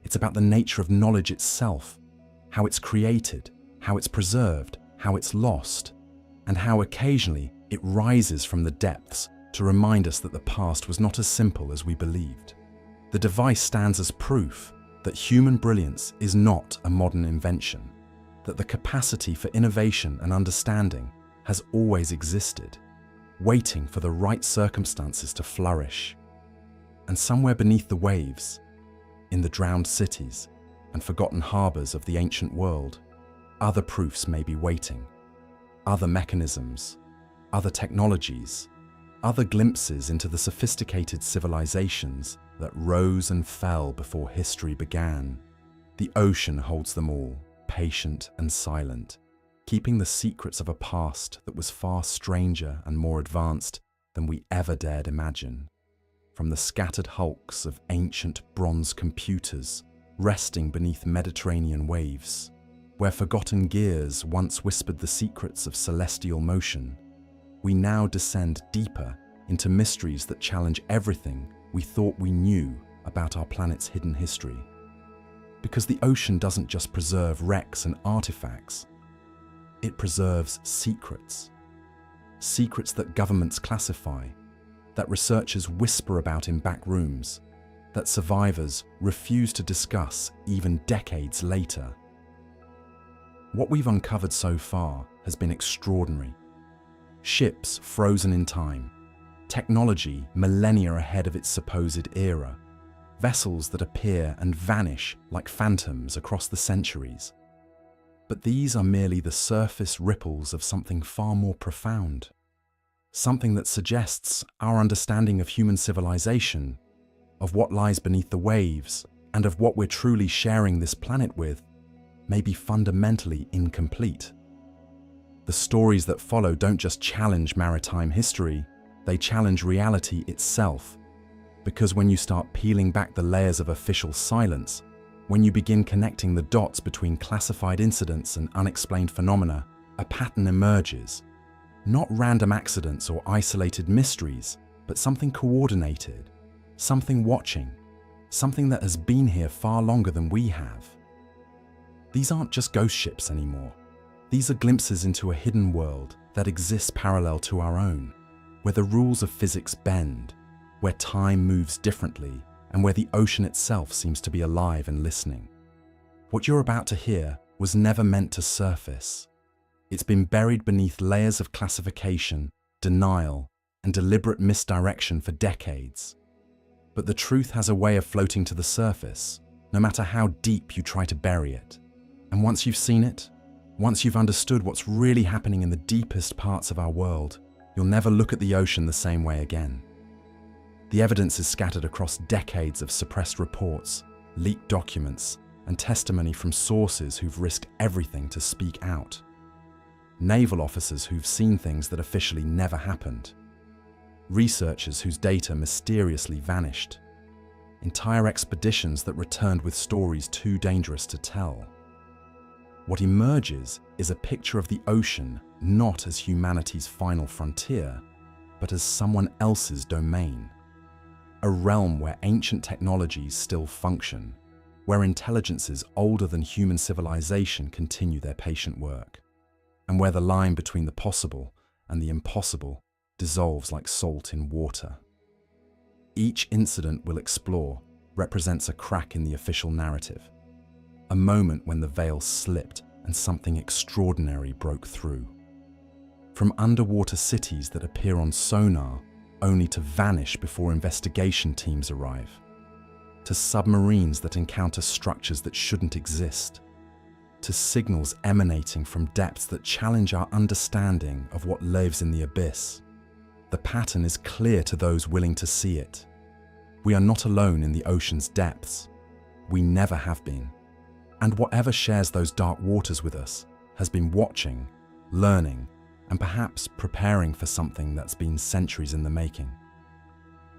It's about the nature of knowledge itself, how it's created, how it's preserved, how it's lost, and how occasionally it rises from the depths to remind us that the past was not as simple as we believed. The device stands as proof that human brilliance is not a modern invention, that the capacity for innovation and understanding has always existed, waiting for the right circumstances to flourish. And somewhere beneath the waves, in the drowned cities and forgotten harbours of the ancient world, other proofs may be waiting, other mechanisms, other technologies, other glimpses into the sophisticated civilizations that rose and fell before history began. The ocean holds them all, patient and silent, keeping the secrets of a past that was far stranger and more advanced than we ever dared imagine. From the scattered hulks of ancient bronze computers resting beneath Mediterranean waves, where forgotten gears once whispered the secrets of celestial motion, we now descend deeper into mysteries that challenge everything we thought we knew about our planet's hidden history. Because the ocean doesn't just preserve wrecks and artifacts, it preserves secrets. Secrets that governments classify, that researchers whisper about in back rooms, that survivors refuse to discuss even decades later. What we've uncovered so far has been extraordinary. Ships frozen in time, technology millennia ahead of its supposed era, vessels that appear and vanish like phantoms across the centuries. But these are merely the surface ripples of something far more profound. Something that suggests our understanding of human civilization, of what lies beneath the waves, and of what we're truly sharing this planet with, may be fundamentally incomplete. The stories that follow don't just challenge maritime history, they challenge reality itself. Because when you start peeling back the layers of official silence, when you begin connecting the dots between classified incidents and unexplained phenomena, a pattern emerges. Not random accidents or isolated mysteries, but something coordinated, something watching, something that has been here far longer than we have. These aren't just ghost ships anymore. These are glimpses into a hidden world that exists parallel to our own, where the rules of physics bend, where time moves differently, and where the ocean itself seems to be alive and listening. What you're about to hear was never meant to surface. It's been buried beneath layers of classification, denial, and deliberate misdirection for decades. But the truth has a way of floating to the surface, no matter how deep you try to bury it. And once you've seen it, once you've understood what's really happening in the deepest parts of our world, you'll never look at the ocean the same way again. The evidence is scattered across decades of suppressed reports, leaked documents, and testimony from sources who've risked everything to speak out. Naval officers who've seen things that officially never happened. Researchers whose data mysteriously vanished. Entire expeditions that returned with stories too dangerous to tell. What emerges is a picture of the ocean not as humanity's final frontier, but as someone else's domain. A realm where ancient technologies still function, where intelligences older than human civilization continue their patient work, and where the line between the possible and the impossible dissolves like salt in water. Each incident we'll explore represents a crack in the official narrative, a moment when the veil slipped and something extraordinary broke through. From underwater cities that appear on sonar only to vanish before investigation teams arrive, to submarines that encounter structures that shouldn't exist, to signals emanating from depths that challenge our understanding of what lives in the abyss. The pattern is clear to those willing to see it. We are not alone in the ocean's depths. We never have been. And whatever shares those dark waters with us has been watching, learning, and perhaps preparing for something that's been centuries in the making.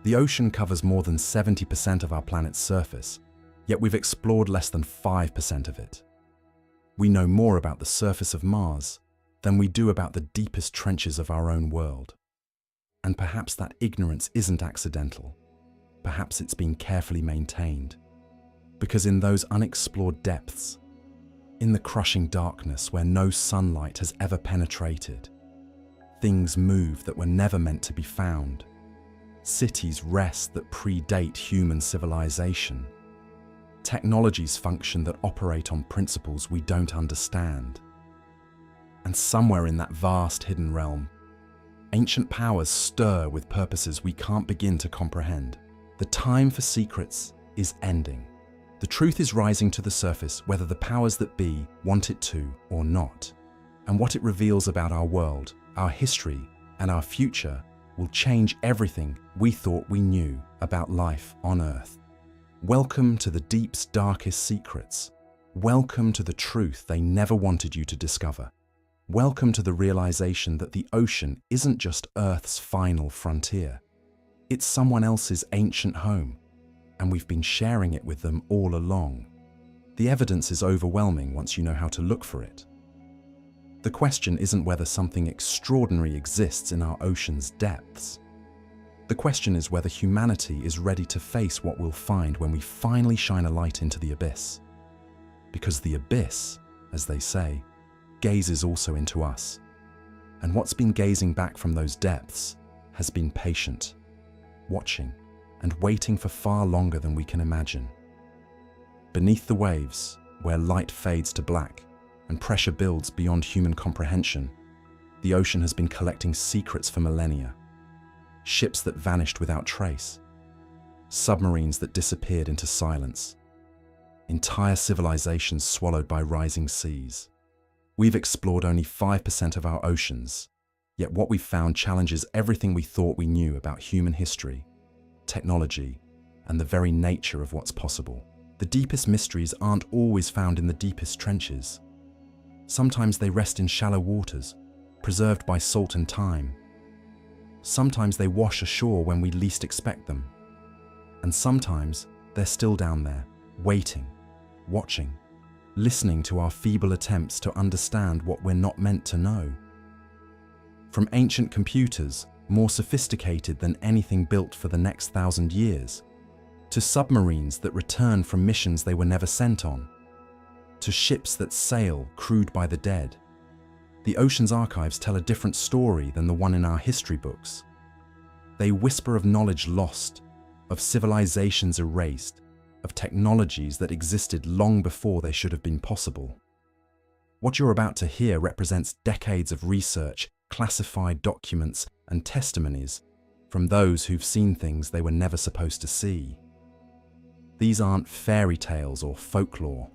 The ocean covers more than 70% of our planet's surface, yet we've explored less than 5% of it. We know more about the surface of Mars than we do about the deepest trenches of our own world. And perhaps that ignorance isn't accidental. Perhaps it's been carefully maintained. Because in those unexplored depths, in the crushing darkness where no sunlight has ever penetrated, things move that were never meant to be found. Cities rest that predate human civilization. Technologies function that operate on principles we don't understand. And somewhere in that vast hidden realm, ancient powers stir with purposes we can't begin to comprehend. The time for secrets is ending. The truth is rising to the surface, whether the powers that be want it to or not. And what it reveals about our world, our history, and our future will change everything we thought we knew about life on Earth. Welcome to the deep's darkest secrets. Welcome to the truth they never wanted you to discover. Welcome to the realization that the ocean isn't just Earth's final frontier. It's someone else's ancient home, and we've been sharing it with them all along. The evidence is overwhelming once you know how to look for it. The question isn't whether something extraordinary exists in our ocean's depths. The question is whether humanity is ready to face what we'll find when we finally shine a light into the abyss. Because the abyss, as they say, gazes also into us. And what's been gazing back from those depths has been patient, watching, and waiting for far longer than we can imagine. Beneath the waves, where light fades to black and pressure builds beyond human comprehension, the ocean has been collecting secrets for millennia. Ships that vanished without trace, submarines that disappeared into silence, entire civilizations swallowed by rising seas. We've explored only 5% of our oceans, yet what we've found challenges everything we thought we knew about human history, technology, and the very nature of what's possible. The deepest mysteries aren't always found in the deepest trenches. Sometimes they rest in shallow waters, preserved by salt and time. Sometimes they wash ashore when we least expect them. And sometimes they're still down there, waiting, watching, listening to our feeble attempts to understand what we're not meant to know. From ancient computers, more sophisticated than anything built for the next 1,000 years, to submarines that return from missions they were never sent on, to ships that sail crewed by the dead. The ocean's archives tell a different story than the one in our history books. They whisper of knowledge lost, of civilizations erased, of technologies that existed long before they should have been possible. What you're about to hear represents decades of research, classified documents, and testimonies from those who've seen things they were never supposed to see. These aren't fairy tales or folklore.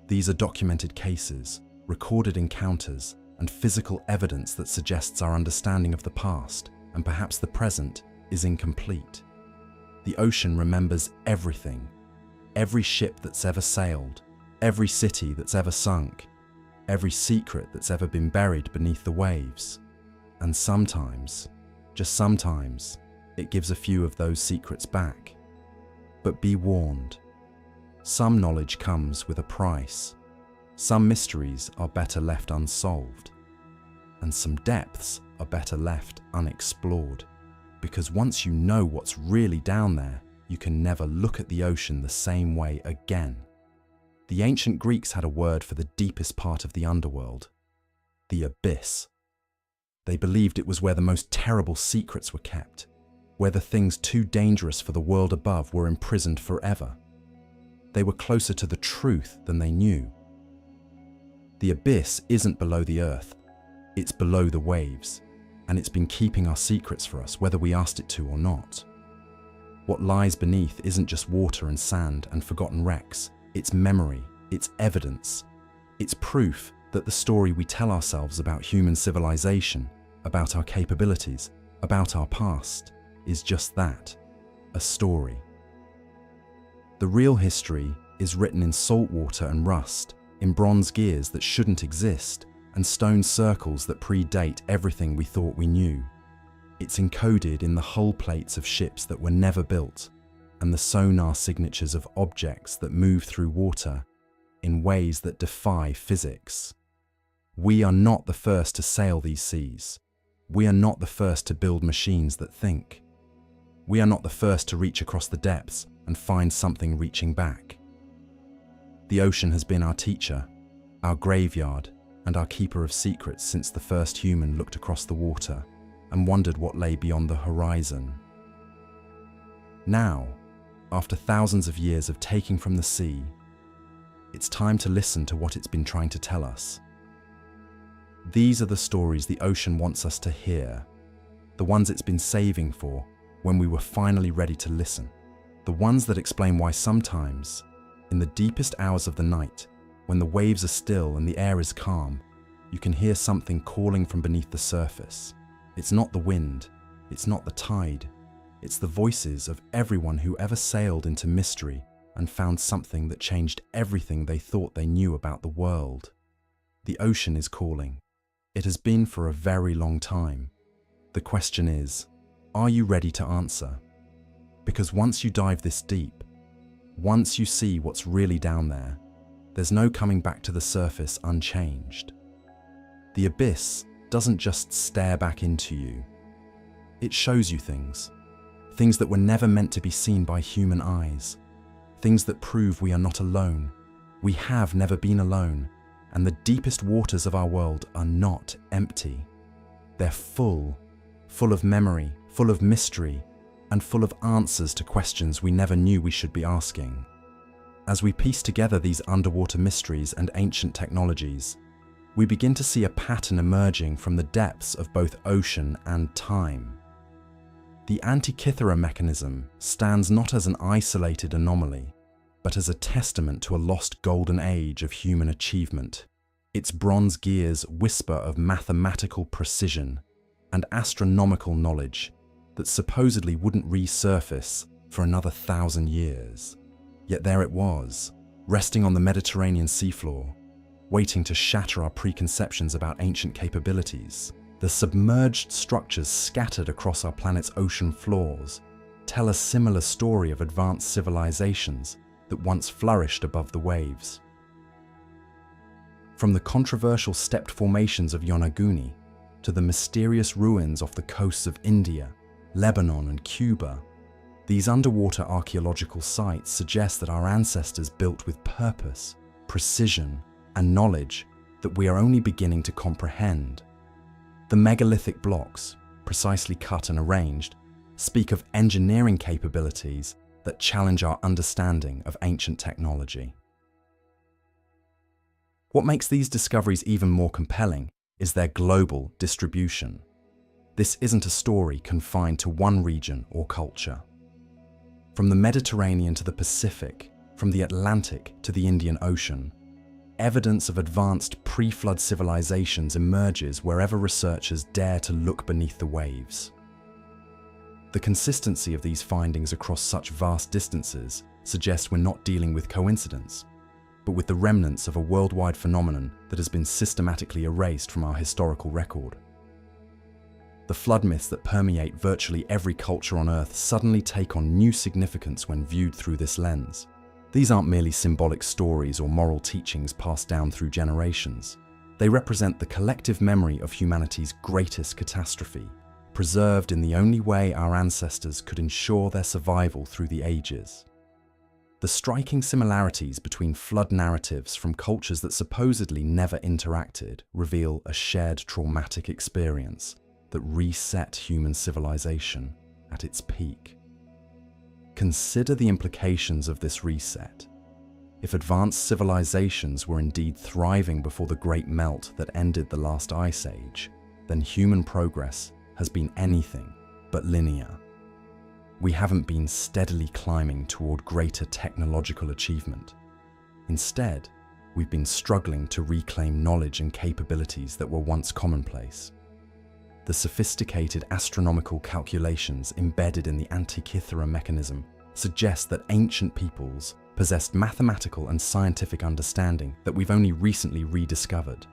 These are documented cases, recorded encounters, and physical evidence that suggests our understanding of the past, and perhaps the present, is incomplete. The ocean remembers everything. Every ship that's ever sailed, every city that's ever sunk, every secret that's ever been buried beneath the waves. And sometimes, just sometimes, it gives a few of those secrets back. But be warned, some knowledge comes with a price. Some mysteries are better left unsolved. And some depths are better left unexplored. Because once you know what's really down there, you can never look at the ocean the same way again. The ancient Greeks had a word for the deepest part of the underworld: the abyss. They believed it was where the most terrible secrets were kept, where the things too dangerous for the world above were imprisoned forever. They were closer to the truth than they knew. The abyss isn't below the earth, it's below the waves, and it's been keeping our secrets for us whether we asked it to or not. What lies beneath isn't just water and sand and forgotten wrecks. It's memory, it's evidence. It's proof that the story we tell ourselves about human civilization, about our capabilities, about our past, is just that, a story. The real history is written in salt water and rust, in bronze gears that shouldn't exist, and stone circles that predate everything we thought we knew. It's encoded in the hull plates of ships that were never built, and the sonar signatures of objects that move through water in ways that defy physics. We are not the first to sail these seas. We are not the first to build machines that think. We are not the first to reach across the depths and find something reaching back. The ocean has been our teacher, our graveyard, and our keeper of secrets since the first human looked across the water and wondered what lay beyond the horizon. Now, after thousands of years of taking from the sea, it's time to listen to what it's been trying to tell us. These are the stories the ocean wants us to hear, the ones it's been saving for when we were finally ready to listen, the ones that explain why sometimes, in the deepest hours of the night, when the waves are still and the air is calm, you can hear something calling from beneath the surface. It's not the wind, it's not the tide, it's the voices of everyone who ever sailed into mystery and found something that changed everything they thought they knew about the world. The ocean is calling. It has been for a very long time. The question is, are you ready to answer? Because once you dive this deep, once you see what's really down there, there's no coming back to the surface unchanged. The abyss doesn't just stare back into you. It shows you things that were never meant to be seen by human eyes, things that prove we are not alone. We have never been alone, and the deepest waters of our world are not empty. They're full of memory, full of mystery, and full of answers to questions we never knew we should be asking. As we piece together these underwater mysteries and ancient technologies, we begin to see a pattern emerging from the depths of both ocean and time. The Antikythera mechanism stands not as an isolated anomaly, but as a testament to a lost golden age of human achievement. Its bronze gears whisper of mathematical precision and astronomical knowledge that supposedly wouldn't resurface for another 1,000 years. Yet there it was, resting on the Mediterranean seafloor, waiting to shatter our preconceptions about ancient capabilities. The submerged structures scattered across our planet's ocean floors tell a similar story of advanced civilizations that once flourished above the waves. From the controversial stepped formations of Yonaguni to the mysterious ruins off the coasts of India, Lebanon, and Cuba, these underwater archaeological sites suggest that our ancestors built with purpose, precision, and knowledge that we are only beginning to comprehend. The megalithic blocks, precisely cut and arranged, speak of engineering capabilities that challenge our understanding of ancient technology. What makes these discoveries even more compelling is their global distribution. This isn't a story confined to one region or culture. From the Mediterranean to the Pacific, from the Atlantic to the Indian Ocean, evidence of advanced pre-flood civilizations emerges wherever researchers dare to look beneath the waves. The consistency of these findings across such vast distances suggests we're not dealing with coincidence, but with the remnants of a worldwide phenomenon that has been systematically erased from our historical record. The flood myths that permeate virtually every culture on Earth suddenly take on new significance when viewed through this lens. These aren't merely symbolic stories or moral teachings passed down through generations. They represent the collective memory of humanity's greatest catastrophe, preserved in the only way our ancestors could ensure their survival through the ages. The striking similarities between flood narratives from cultures that supposedly never interacted reveal a shared traumatic experience that reset human civilization at its peak. Consider the implications of this reset. If advanced civilizations were indeed thriving before the great melt that ended the last ice age, then human progress has been anything but linear. We haven't been steadily climbing toward greater technological achievement. Instead, we've been struggling to reclaim knowledge and capabilities that were once commonplace. The sophisticated astronomical calculations embedded in the Antikythera mechanism suggest that ancient peoples possessed mathematical and scientific understanding that we've only recently rediscovered.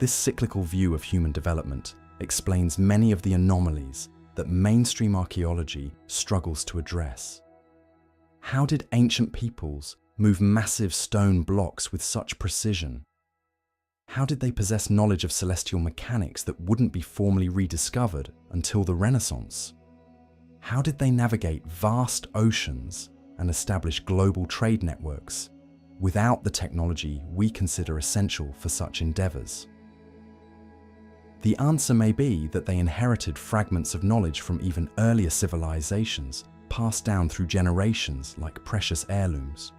This cyclical view of human development explains many of the anomalies that mainstream archaeology struggles to address. How did ancient peoples move massive stone blocks with such precision? How did they possess knowledge of celestial mechanics that wouldn't be formally rediscovered until the Renaissance? How did they navigate vast oceans and establish global trade networks without the technology we consider essential for such endeavors? The answer may be that they inherited fragments of knowledge from even earlier civilizations, passed down through generations like precious heirlooms.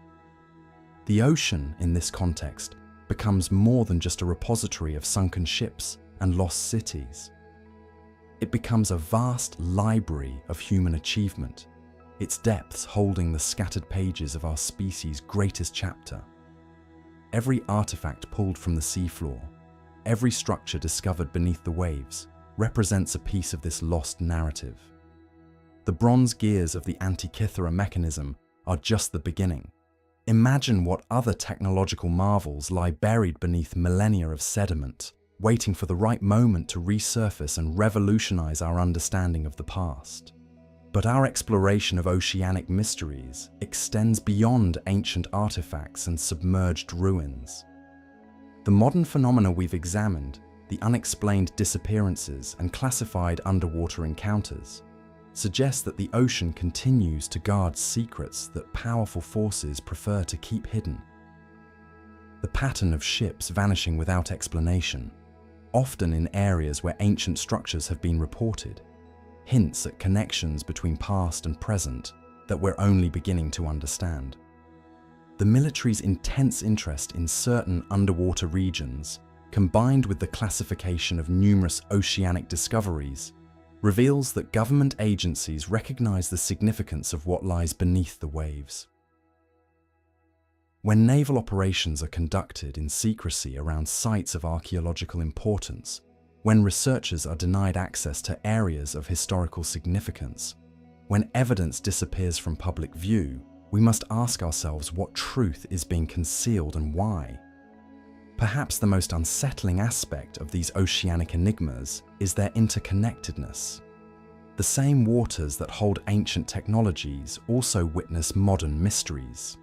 The ocean, in this context, becomes more than just a repository of sunken ships and lost cities. It becomes a vast library of human achievement, its depths holding the scattered pages of our species' greatest chapter. Every artifact pulled from the seafloor, every structure discovered beneath the waves, represents a piece of this lost narrative. The bronze gears of the Antikythera mechanism are just the beginning. Imagine what other technological marvels lie buried beneath millennia of sediment, waiting for the right moment to resurface and revolutionize our understanding of the past. But our exploration of oceanic mysteries extends beyond ancient artifacts and submerged ruins. The modern phenomena we've examined, the unexplained disappearances and classified underwater encounters, suggest that the ocean continues to guard secrets that powerful forces prefer to keep hidden. The pattern of ships vanishing without explanation, often in areas where ancient structures have been reported, hints at connections between past and present that we're only beginning to understand. The military's intense interest in certain underwater regions, combined with the classification of numerous oceanic discoveries, reveals that government agencies recognize the significance of what lies beneath the waves. When naval operations are conducted in secrecy around sites of archaeological importance, when researchers are denied access to areas of historical significance, when evidence disappears from public view, we must ask ourselves what truth is being concealed and why. Perhaps the most unsettling aspect of these oceanic enigmas is their interconnectedness. The same waters that hold ancient technologies also witness modern mysteries.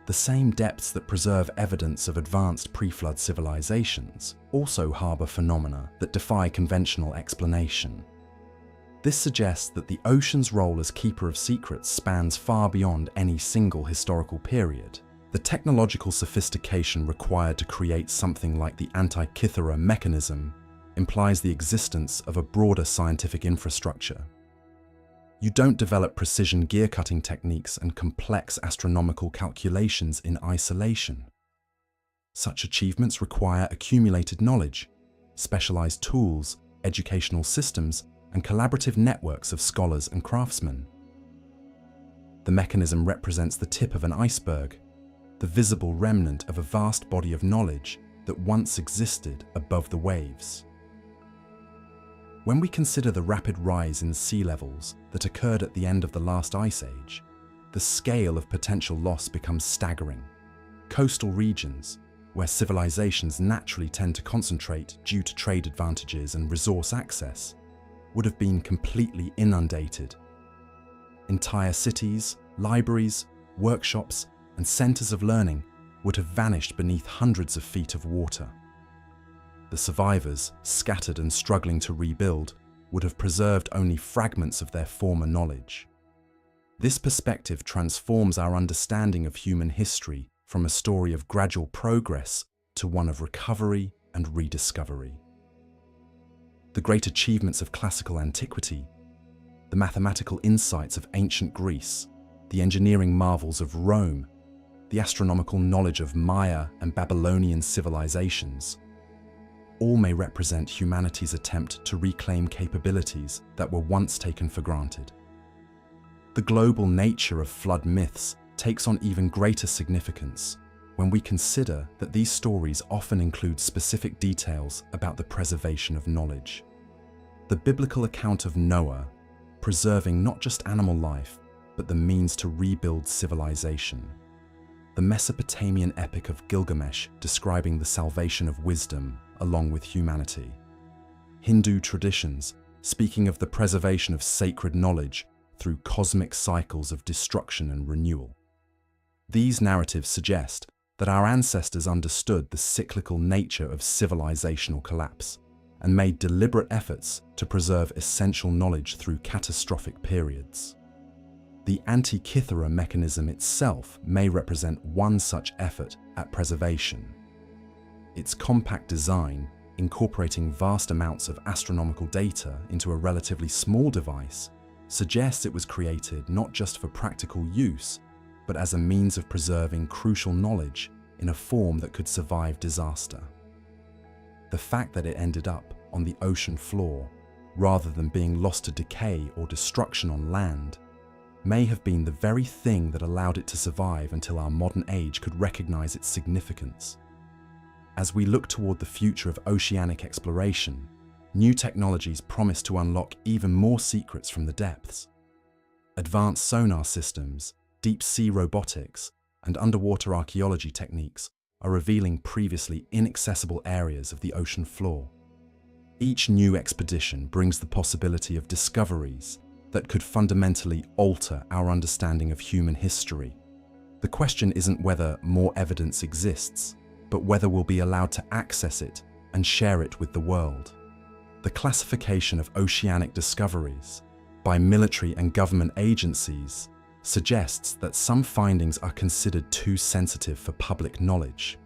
The same depths that preserve evidence of advanced pre-flood civilizations also harbor phenomena that defy conventional explanation. This suggests that the ocean's role as keeper of secrets spans far beyond any single historical period. The technological sophistication required to create something like the Antikythera mechanism implies the existence of a broader scientific infrastructure. You don't develop precision gear-cutting techniques and complex astronomical calculations in isolation. Such achievements require accumulated knowledge, specialized tools, educational systems, and collaborative networks of scholars and craftsmen. The mechanism represents the tip of an iceberg, the visible remnant of a vast body of knowledge that once existed above the waves. When we consider the rapid rise in sea levels that occurred at the end of the last ice age, the scale of potential loss becomes staggering. Coastal regions, where civilizations naturally tend to concentrate due to trade advantages and resource access, would have been completely inundated. Entire cities, libraries, workshops, and centers of learning would have vanished beneath hundreds of feet of water. The survivors, scattered and struggling to rebuild, would have preserved only fragments of their former knowledge. This perspective transforms our understanding of human history from a story of gradual progress to one of recovery and rediscovery. The great achievements of classical antiquity, the mathematical insights of ancient Greece, the engineering marvels of Rome, the astronomical knowledge of Maya and Babylonian civilizations, all may represent humanity's attempt to reclaim capabilities that were once taken for granted. The global nature of flood myths takes on even greater significance when we consider that these stories often include specific details about the preservation of knowledge. The biblical account of Noah, preserving not just animal life, but the means to rebuild civilization. The Mesopotamian epic of Gilgamesh describing the salvation of wisdom along with humanity. Hindu traditions speaking of the preservation of sacred knowledge through cosmic cycles of destruction and renewal. These narratives suggest that our ancestors understood the cyclical nature of civilizational collapse and made deliberate efforts to preserve essential knowledge through catastrophic periods. The Antikythera mechanism itself may represent one such effort at preservation. Its compact design, incorporating vast amounts of astronomical data into a relatively small device, suggests it was created not just for practical use, but as a means of preserving crucial knowledge in a form that could survive disaster. The fact that it ended up on the ocean floor, rather than being lost to decay or destruction on land, may have been the very thing that allowed it to survive until our modern age could recognize its significance. As we look toward the future of oceanic exploration, new technologies promise to unlock even more secrets from the depths. Advanced sonar systems, deep-sea robotics, and underwater archaeology techniques are revealing previously inaccessible areas of the ocean floor. Each new expedition brings the possibility of discoveries that could fundamentally alter our understanding of human history. The question isn't whether more evidence exists, but whether we'll be allowed to access it and share it with the world. The classification of oceanic discoveries by military and government agencies suggests that some findings are considered too sensitive for public knowledge.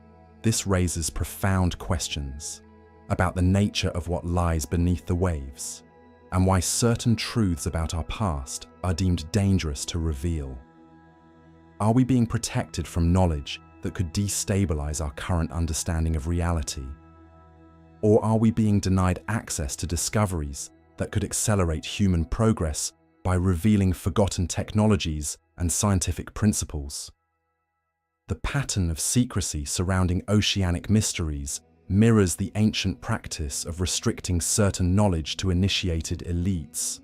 This raises profound questions about the nature of what lies beneath the waves, and why certain truths about our past are deemed dangerous to reveal. Are we being protected from knowledge that could destabilize our current understanding of reality? Or are we being denied access to discoveries that could accelerate human progress by revealing forgotten technologies and scientific principles? The pattern of secrecy surrounding oceanic mysteries mirrors the ancient practice of restricting certain knowledge to initiated elites.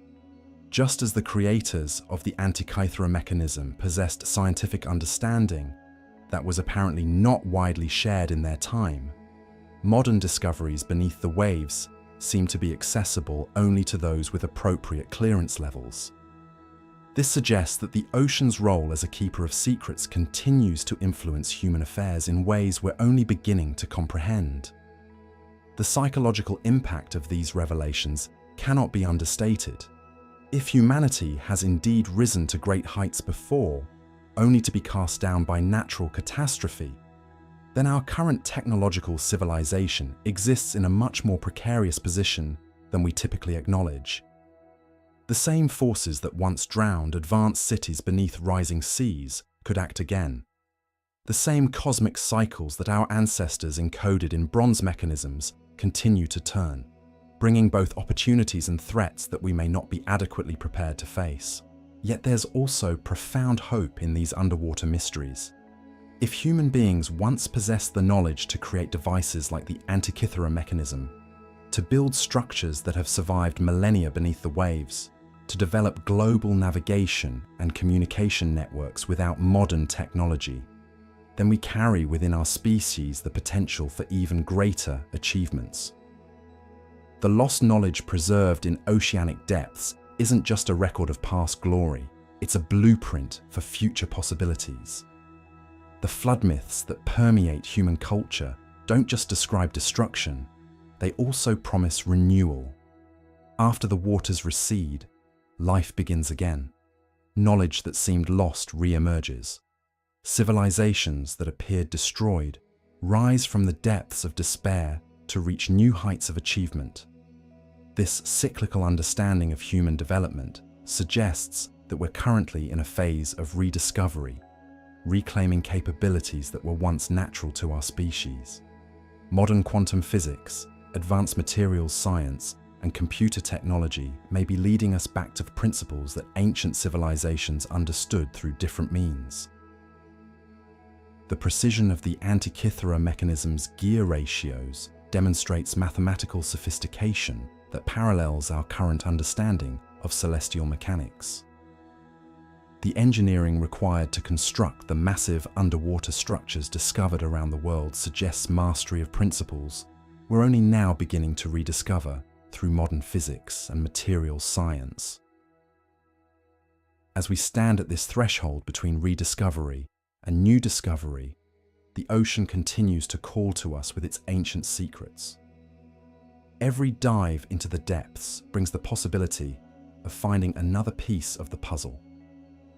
Just as the creators of the Antikythera mechanism possessed scientific understanding that was apparently not widely shared in their time, modern discoveries beneath the waves seem to be accessible only to those with appropriate clearance levels. This suggests that the ocean's role as a keeper of secrets continues to influence human affairs in ways we're only beginning to comprehend. The psychological impact of these revelations cannot be understated. If humanity has indeed risen to great heights before, only to be cast down by natural catastrophe, then our current technological civilization exists in a much more precarious position than we typically acknowledge. The same forces that once drowned advanced cities beneath rising seas could act again. The same cosmic cycles that our ancestors encoded in bronze mechanisms continue to turn, bringing both opportunities and threats that we may not be adequately prepared to face. Yet there's also profound hope in these underwater mysteries. If human beings once possessed the knowledge to create devices like the Antikythera mechanism, to build structures that have survived millennia beneath the waves, to develop global navigation and communication networks without modern technology, then we carry within our species the potential for even greater achievements. The lost knowledge preserved in oceanic depths isn't just a record of past glory, it's a blueprint for future possibilities. The flood myths that permeate human culture don't just describe destruction, they also promise renewal. After the waters recede, life begins again. Knowledge that seemed lost re-emerges. Civilizations that appeared destroyed rise from the depths of despair to reach new heights of achievement. This cyclical understanding of human development suggests that we're currently in a phase of rediscovery, reclaiming capabilities that were once natural to our species. Modern quantum physics, advanced materials science, and computer technology may be leading us back to principles that ancient civilizations understood through different means. The precision of the Antikythera mechanism's gear ratios demonstrates mathematical sophistication that parallels our current understanding of celestial mechanics. The engineering required to construct the massive underwater structures discovered around the world suggests mastery of principles we're only now beginning to rediscover through modern physics and materials science. As we stand at this threshold between rediscovery and new discovery, the ocean continues to call to us with its ancient secrets. Every dive into the depths brings the possibility of finding another piece of the puzzle,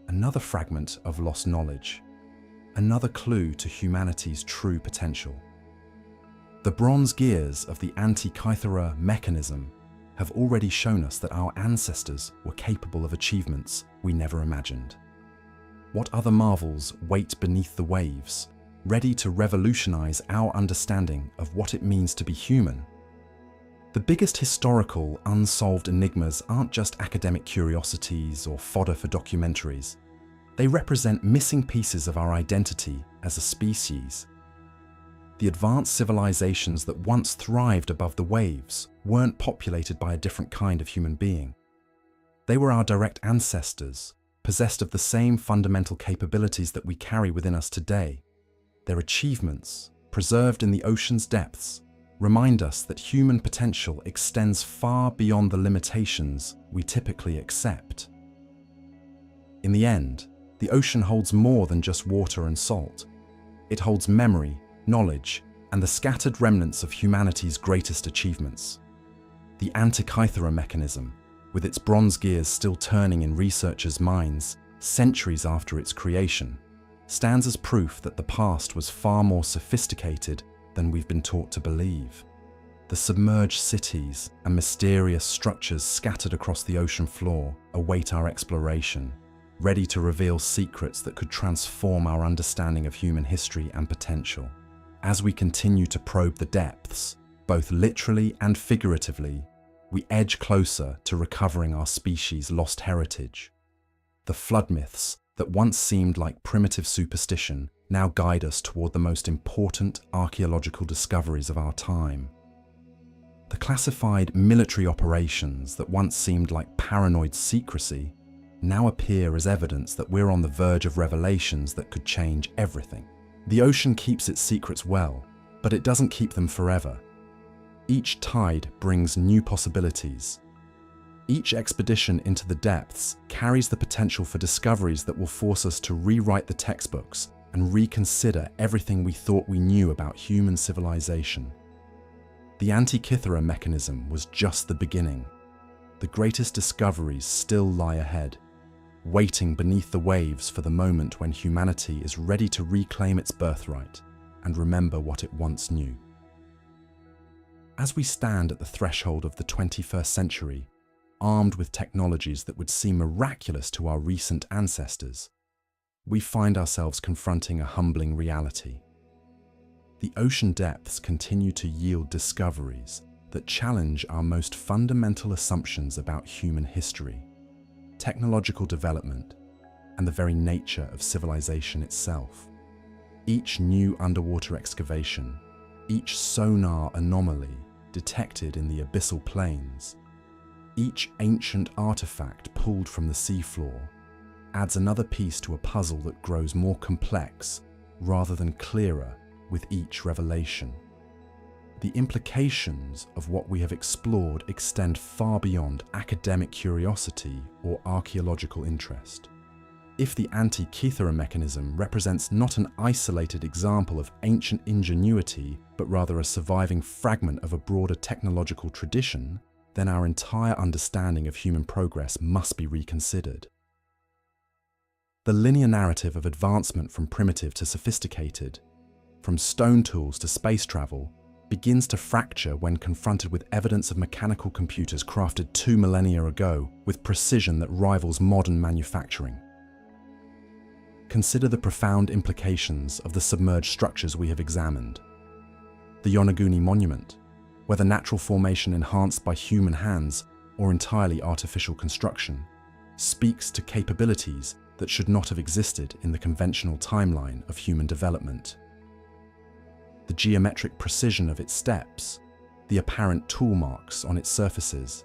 another fragment of lost knowledge, another clue to humanity's true potential. The bronze gears of the Antikythera mechanism have already shown us that our ancestors were capable of achievements we never imagined. What other marvels wait beneath the waves, ready to revolutionize our understanding of what it means to be human. The biggest historical, unsolved enigmas aren't just academic curiosities or fodder for documentaries. They represent missing pieces of our identity as a species. The advanced civilizations that once thrived above the waves weren't populated by a different kind of human being. They were our direct ancestors, possessed of the same fundamental capabilities that we carry within us today. Their achievements, preserved in the ocean's depths, remind us that human potential extends far beyond the limitations we typically accept. In the end, the ocean holds more than just water and salt. It holds memory, knowledge, and the scattered remnants of humanity's greatest achievements. The Antikythera mechanism, with its bronze gears still turning in researchers' minds centuries after its creation, stands as proof that the past was far more sophisticated than we've been taught to believe. The submerged cities and mysterious structures scattered across the ocean floor await our exploration, ready to reveal secrets that could transform our understanding of human history and potential. As we continue to probe the depths, both literally and figuratively, we edge closer to recovering our species' lost heritage. The flood myths that once seemed like primitive superstition now guide us toward the most important archaeological discoveries of our time. The classified military operations that once seemed like paranoid secrecy now appear as evidence that we're on the verge of revelations that could change everything. The ocean keeps its secrets well, but it doesn't keep them forever. Each tide brings new possibilities. Each expedition into the depths carries the potential for discoveries that will force us to rewrite the textbooks and reconsider everything we thought we knew about human civilization. The Antikythera mechanism was just the beginning. The greatest discoveries still lie ahead, waiting beneath the waves for the moment when humanity is ready to reclaim its birthright and remember what it once knew. As we stand at the threshold of the 21st century, armed with technologies that would seem miraculous to our recent ancestors, we find ourselves confronting a humbling reality. The ocean depths continue to yield discoveries that challenge our most fundamental assumptions about human history, technological development, and the very nature of civilization itself. Each new underwater excavation, each sonar anomaly detected in the abyssal plains, each ancient artifact pulled from the seafloor adds another piece to a puzzle that grows more complex rather than clearer with each revelation. The implications of what we have explored extend far beyond academic curiosity or archaeological interest. If the Antikythera mechanism represents not an isolated example of ancient ingenuity, but rather a surviving fragment of a broader technological tradition, then our entire understanding of human progress must be reconsidered. The linear narrative of advancement from primitive to sophisticated, from stone tools to space travel, begins to fracture when confronted with evidence of mechanical computers crafted 2 millennia ago with precision that rivals modern manufacturing. Consider the profound implications of the submerged structures we have examined. The Yonaguni Monument, whether natural formation enhanced by human hands or entirely artificial construction, speaks to capabilities that should not have existed in the conventional timeline of human development. The geometric precision of its steps, the apparent tool marks on its surfaces,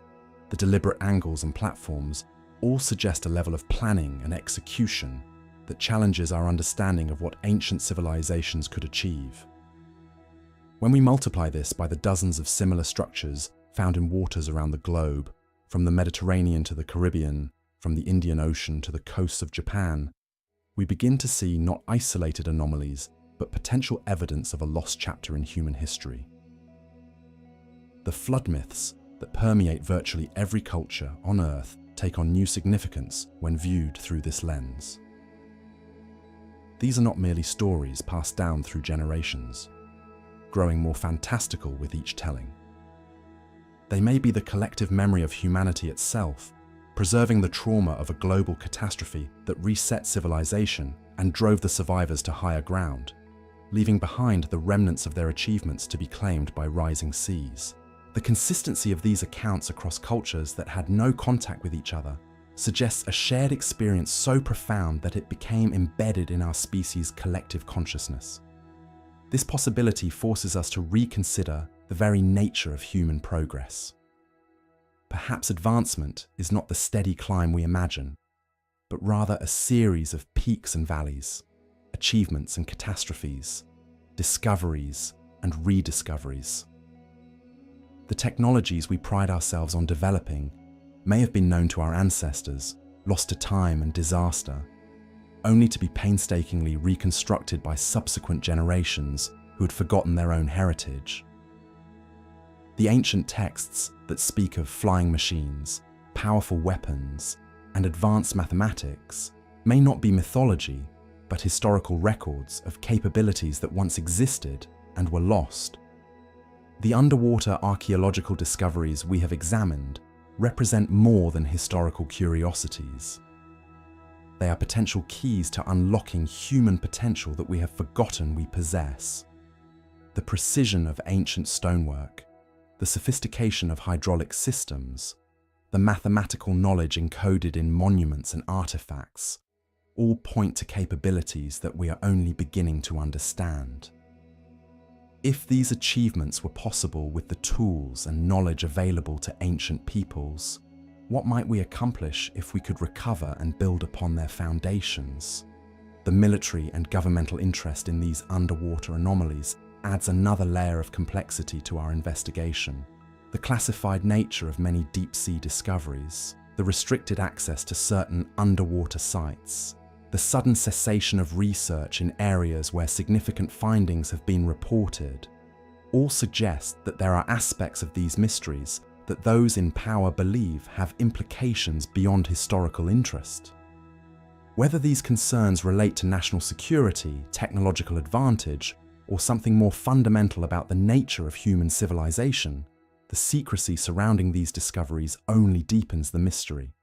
the deliberate angles and platforms all suggest a level of planning and execution that challenges our understanding of what ancient civilizations could achieve. When we multiply this by the dozens of similar structures found in waters around the globe, from the Mediterranean to the Caribbean, from the Indian Ocean to the coasts of Japan, we begin to see not isolated anomalies, but potential evidence of a lost chapter in human history. The flood myths that permeate virtually every culture on Earth take on new significance when viewed through this lens. These are not merely stories passed down through generations, growing more fantastical with each telling. They may be the collective memory of humanity itself, preserving the trauma of a global catastrophe that reset civilization and drove the survivors to higher ground. leaving behind the remnants of their achievements to be claimed by rising seas. The consistency of these accounts across cultures that had no contact with each other suggests a shared experience so profound that it became embedded in our species' collective consciousness. This possibility forces us to reconsider the very nature of human progress. Perhaps advancement is not the steady climb we imagine, but rather a series of peaks and valleys, achievements and catastrophes, discoveries and rediscoveries. The technologies we pride ourselves on developing may have been known to our ancestors, lost to time and disaster, only to be painstakingly reconstructed by subsequent generations who had forgotten their own heritage. The ancient texts that speak of flying machines, powerful weapons, and advanced mathematics may not be mythology, but historical records of capabilities that once existed and were lost. The underwater archaeological discoveries we have examined represent more than historical curiosities. They are potential keys to unlocking human potential that we have forgotten we possess. The precision of ancient stonework, the sophistication of hydraulic systems, the mathematical knowledge encoded in monuments and artifacts, all point to capabilities that we are only beginning to understand. If these achievements were possible with the tools and knowledge available to ancient peoples, what might we accomplish if we could recover and build upon their foundations? The military and governmental interest in these underwater anomalies adds another layer of complexity to our investigation. The classified nature of many deep-sea discoveries, the restricted access to certain underwater sites, the sudden cessation of research in areas where significant findings have been reported, all suggest that there are aspects of these mysteries that those in power believe have implications beyond historical interest. Whether these concerns relate to national security, technological advantage, or something more fundamental about the nature of human civilization, the secrecy surrounding these discoveries only deepens the mystery.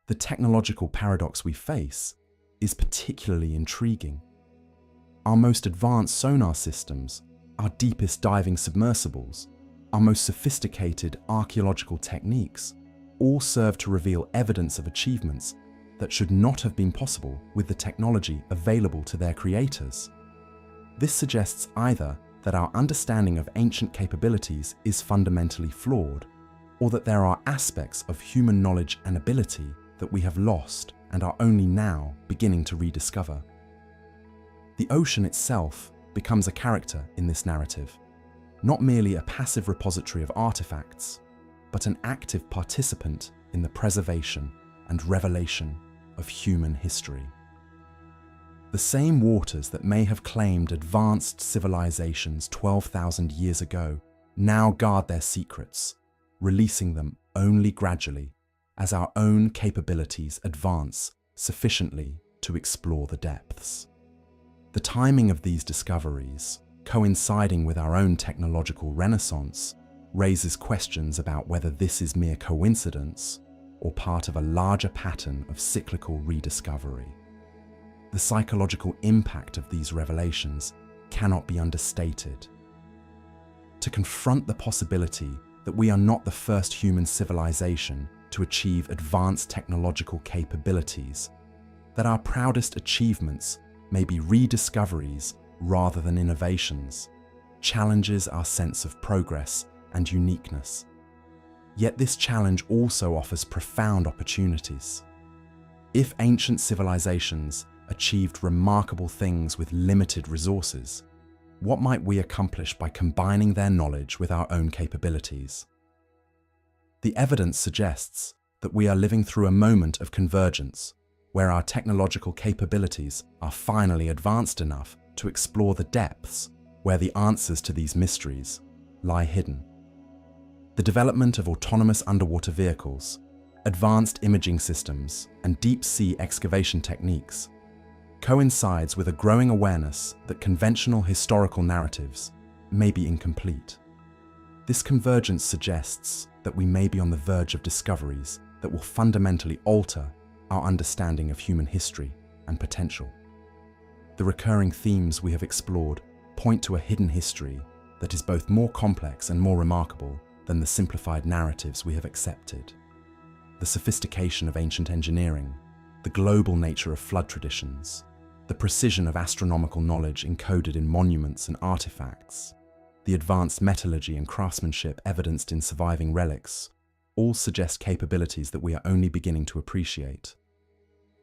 The technological paradox we face is particularly intriguing. Our most advanced sonar systems, our deepest diving submersibles, our most sophisticated archaeological techniques all serve to reveal evidence of achievements that should not have been possible with the technology available to their creators. This suggests either that our understanding of ancient capabilities is fundamentally flawed, or that there are aspects of human knowledge and ability that we have lost and are only now beginning to rediscover. The ocean itself becomes a character in this narrative, not merely a passive repository of artifacts, but an active participant in the preservation and revelation of human history. The same waters that may have claimed advanced civilizations 12,000 years ago now guard their secrets, releasing them only gradually as our own capabilities advance sufficiently to explore the depths. The timing of these discoveries, coinciding with our own technological renaissance, raises questions about whether this is mere coincidence or part of a larger pattern of cyclical rediscovery. The psychological impact of these revelations cannot be understated. To confront the possibility that we are not the first human civilization to achieve advanced technological capabilities, that our proudest achievements may be rediscoveries rather than innovations, challenges our sense of progress and uniqueness. Yet this challenge also offers profound opportunities. If ancient civilizations achieved remarkable things with limited resources, what might we accomplish by combining their knowledge with our own capabilities? The evidence suggests that we are living through a moment of convergence, where our technological capabilities are finally advanced enough to explore the depths where the answers to these mysteries lie hidden. The development of autonomous underwater vehicles, advanced imaging systems, and deep-sea excavation techniques coincides with a growing awareness that conventional historical narratives may be incomplete. This convergence suggests that we may be on the verge of discoveries that will fundamentally alter our understanding of human history and potential. The recurring themes we have explored point to a hidden history that is both more complex and more remarkable than the simplified narratives we have accepted. The sophistication of ancient engineering, the global nature of flood traditions, the precision of astronomical knowledge encoded in monuments and artifacts, the advanced metallurgy and craftsmanship evidenced in surviving relics, all suggest capabilities that we are only beginning to appreciate.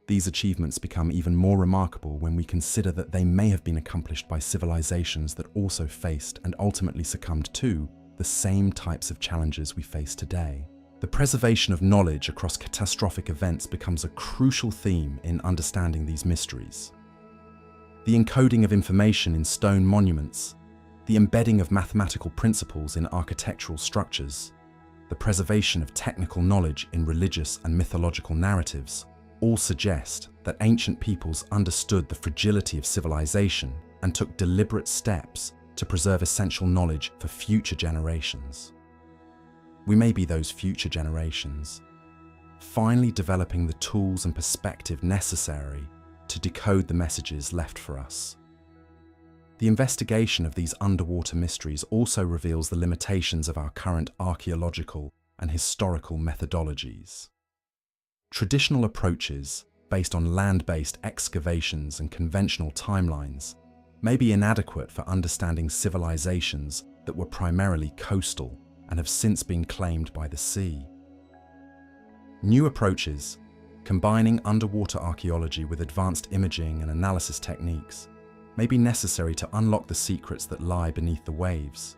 These achievements become even more remarkable when we consider that they may have been accomplished by civilizations that also faced and ultimately succumbed to the same types of challenges we face today. The preservation of knowledge across catastrophic events becomes a crucial theme in understanding these mysteries. The encoding of information in stone monuments, the embedding of mathematical principles in architectural structures, the preservation of technical knowledge in religious and mythological narratives all suggest that ancient peoples understood the fragility of civilization and took deliberate steps to preserve essential knowledge for future generations. We may be those future generations, finally developing the tools and perspective necessary to decode the messages left for us. The investigation of these underwater mysteries also reveals the limitations of our current archaeological and historical methodologies. Traditional approaches, based on land-based excavations and conventional timelines, may be inadequate for understanding civilizations that were primarily coastal and have since been claimed by the sea. New approaches, combining underwater archaeology with advanced imaging and analysis techniques, may be necessary to unlock the secrets that lie beneath the waves.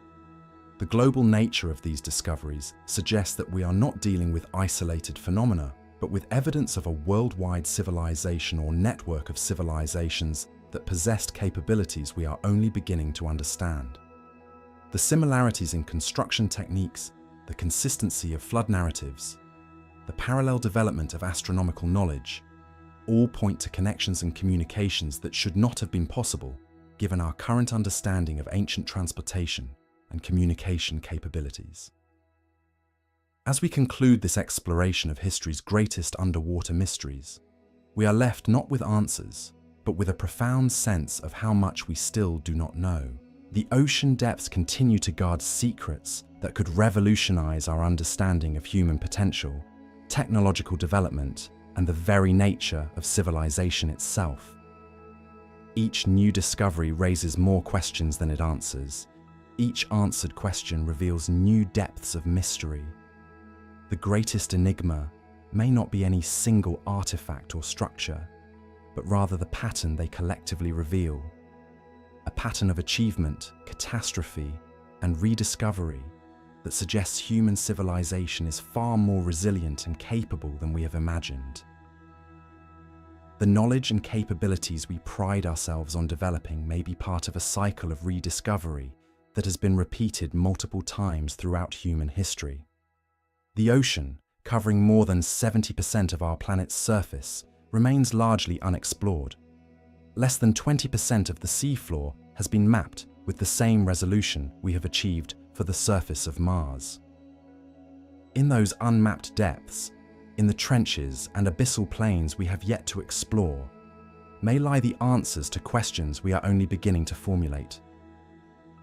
The global nature of these discoveries suggests that we are not dealing with isolated phenomena, but with evidence of a worldwide civilization or network of civilizations that possessed capabilities we are only beginning to understand. The similarities in construction techniques, the consistency of flood narratives, the parallel development of astronomical knowledge, all point to connections and communications that should not have been possible given our current understanding of ancient transportation and communication capabilities. As we conclude this exploration of history's greatest underwater mysteries, we are left not with answers, but with a profound sense of how much we still do not know. The ocean depths continue to guard secrets that could revolutionize our understanding of human potential, technological development, and the very nature of civilization itself. Each new discovery raises more questions than it answers. Each answered question reveals new depths of mystery. The greatest enigma may not be any single artifact or structure, but rather the pattern they collectively reveal. A pattern of achievement, catastrophe, and rediscovery that suggests human civilization is far more resilient and capable than we have imagined. The knowledge and capabilities we pride ourselves on developing may be part of a cycle of rediscovery that has been repeated multiple times throughout human history. The ocean, covering more than 70% of our planet's surface, remains largely unexplored. Less than 20% of the seafloor has been mapped with the same resolution we have achieved for the surface of Mars. In those unmapped depths, in the trenches and abyssal plains we have yet to explore, may lie the answers to questions we are only beginning to formulate.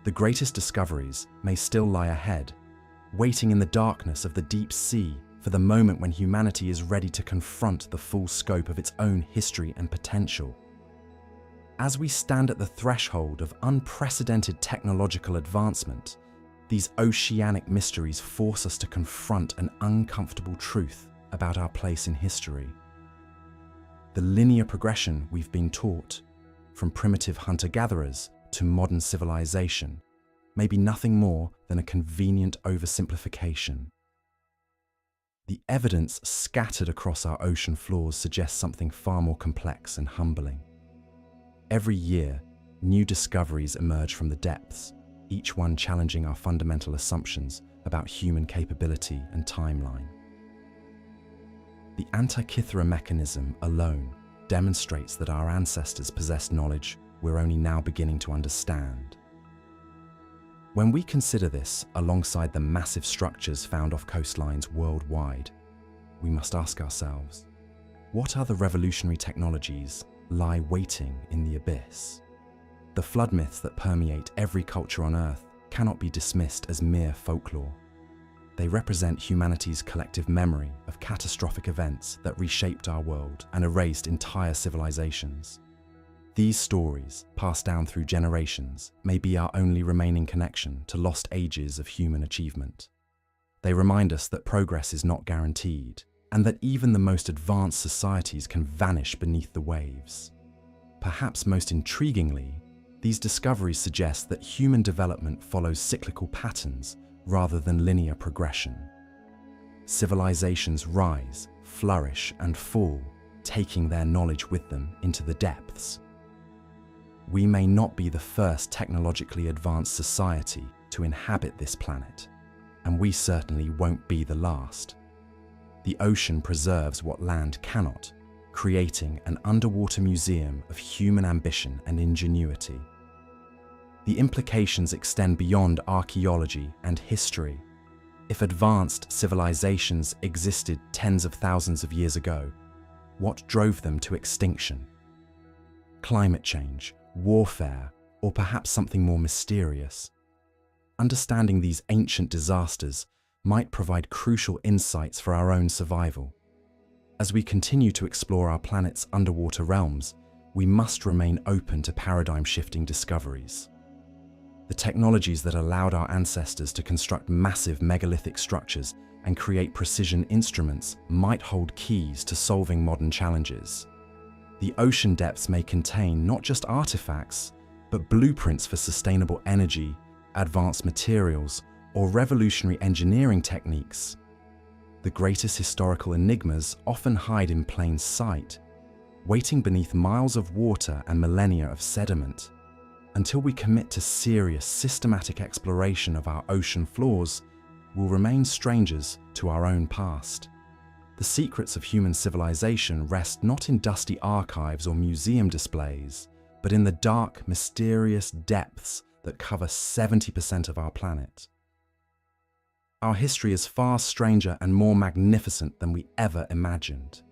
The greatest discoveries may still lie ahead, waiting in the darkness of the deep sea for the moment when humanity is ready to confront the full scope of its own history and potential. As we stand at the threshold of unprecedented technological advancement, these oceanic mysteries force us to confront an uncomfortable truth about our place in history. The linear progression we've been taught, from primitive hunter-gatherers to modern civilization, may be nothing more than a convenient oversimplification. The evidence scattered across our ocean floors suggests something far more complex and humbling. Every year, new discoveries emerge from the depths, each one challenging our fundamental assumptions about human capability and timeline. The Antikythera mechanism alone demonstrates that our ancestors possessed knowledge we're only now beginning to understand. When we consider this alongside the massive structures found off coastlines worldwide, we must ask ourselves, what other revolutionary technologies lie waiting in the abyss? The flood myths that permeate every culture on Earth cannot be dismissed as mere folklore. They represent humanity's collective memory of catastrophic events that reshaped our world and erased entire civilizations. These stories, passed down through generations, may be our only remaining connection to lost ages of human achievement. They remind us that progress is not guaranteed, and that even the most advanced societies can vanish beneath the waves. Perhaps most intriguingly, these discoveries suggest that human development follows cyclical patterns rather than linear progression. Civilizations rise, flourish, and fall, taking their knowledge with them into the depths. We may not be the first technologically advanced society to inhabit this planet, and we certainly won't be the last. The ocean preserves what land cannot, creating an underwater museum of human ambition and ingenuity. The implications extend beyond archaeology and history. If advanced civilizations existed tens of thousands of years ago, what drove them to extinction? Climate change, warfare, or perhaps something more mysterious? Understanding these ancient disasters might provide crucial insights for our own survival. As we continue to explore our planet's underwater realms, we must remain open to paradigm-shifting discoveries. The technologies that allowed our ancestors to construct massive megalithic structures and create precision instruments might hold keys to solving modern challenges. The ocean depths may contain not just artifacts, but blueprints for sustainable energy, advanced materials, or revolutionary engineering techniques. The greatest historical enigmas often hide in plain sight, waiting beneath miles of water and millennia of sediment. Until we commit to serious, systematic exploration of our ocean floors, we'll remain strangers to our own past. The secrets of human civilization rest not in dusty archives or museum displays, but in the dark, mysterious depths that cover 70% of our planet. Our history is far stranger and more magnificent than we ever imagined.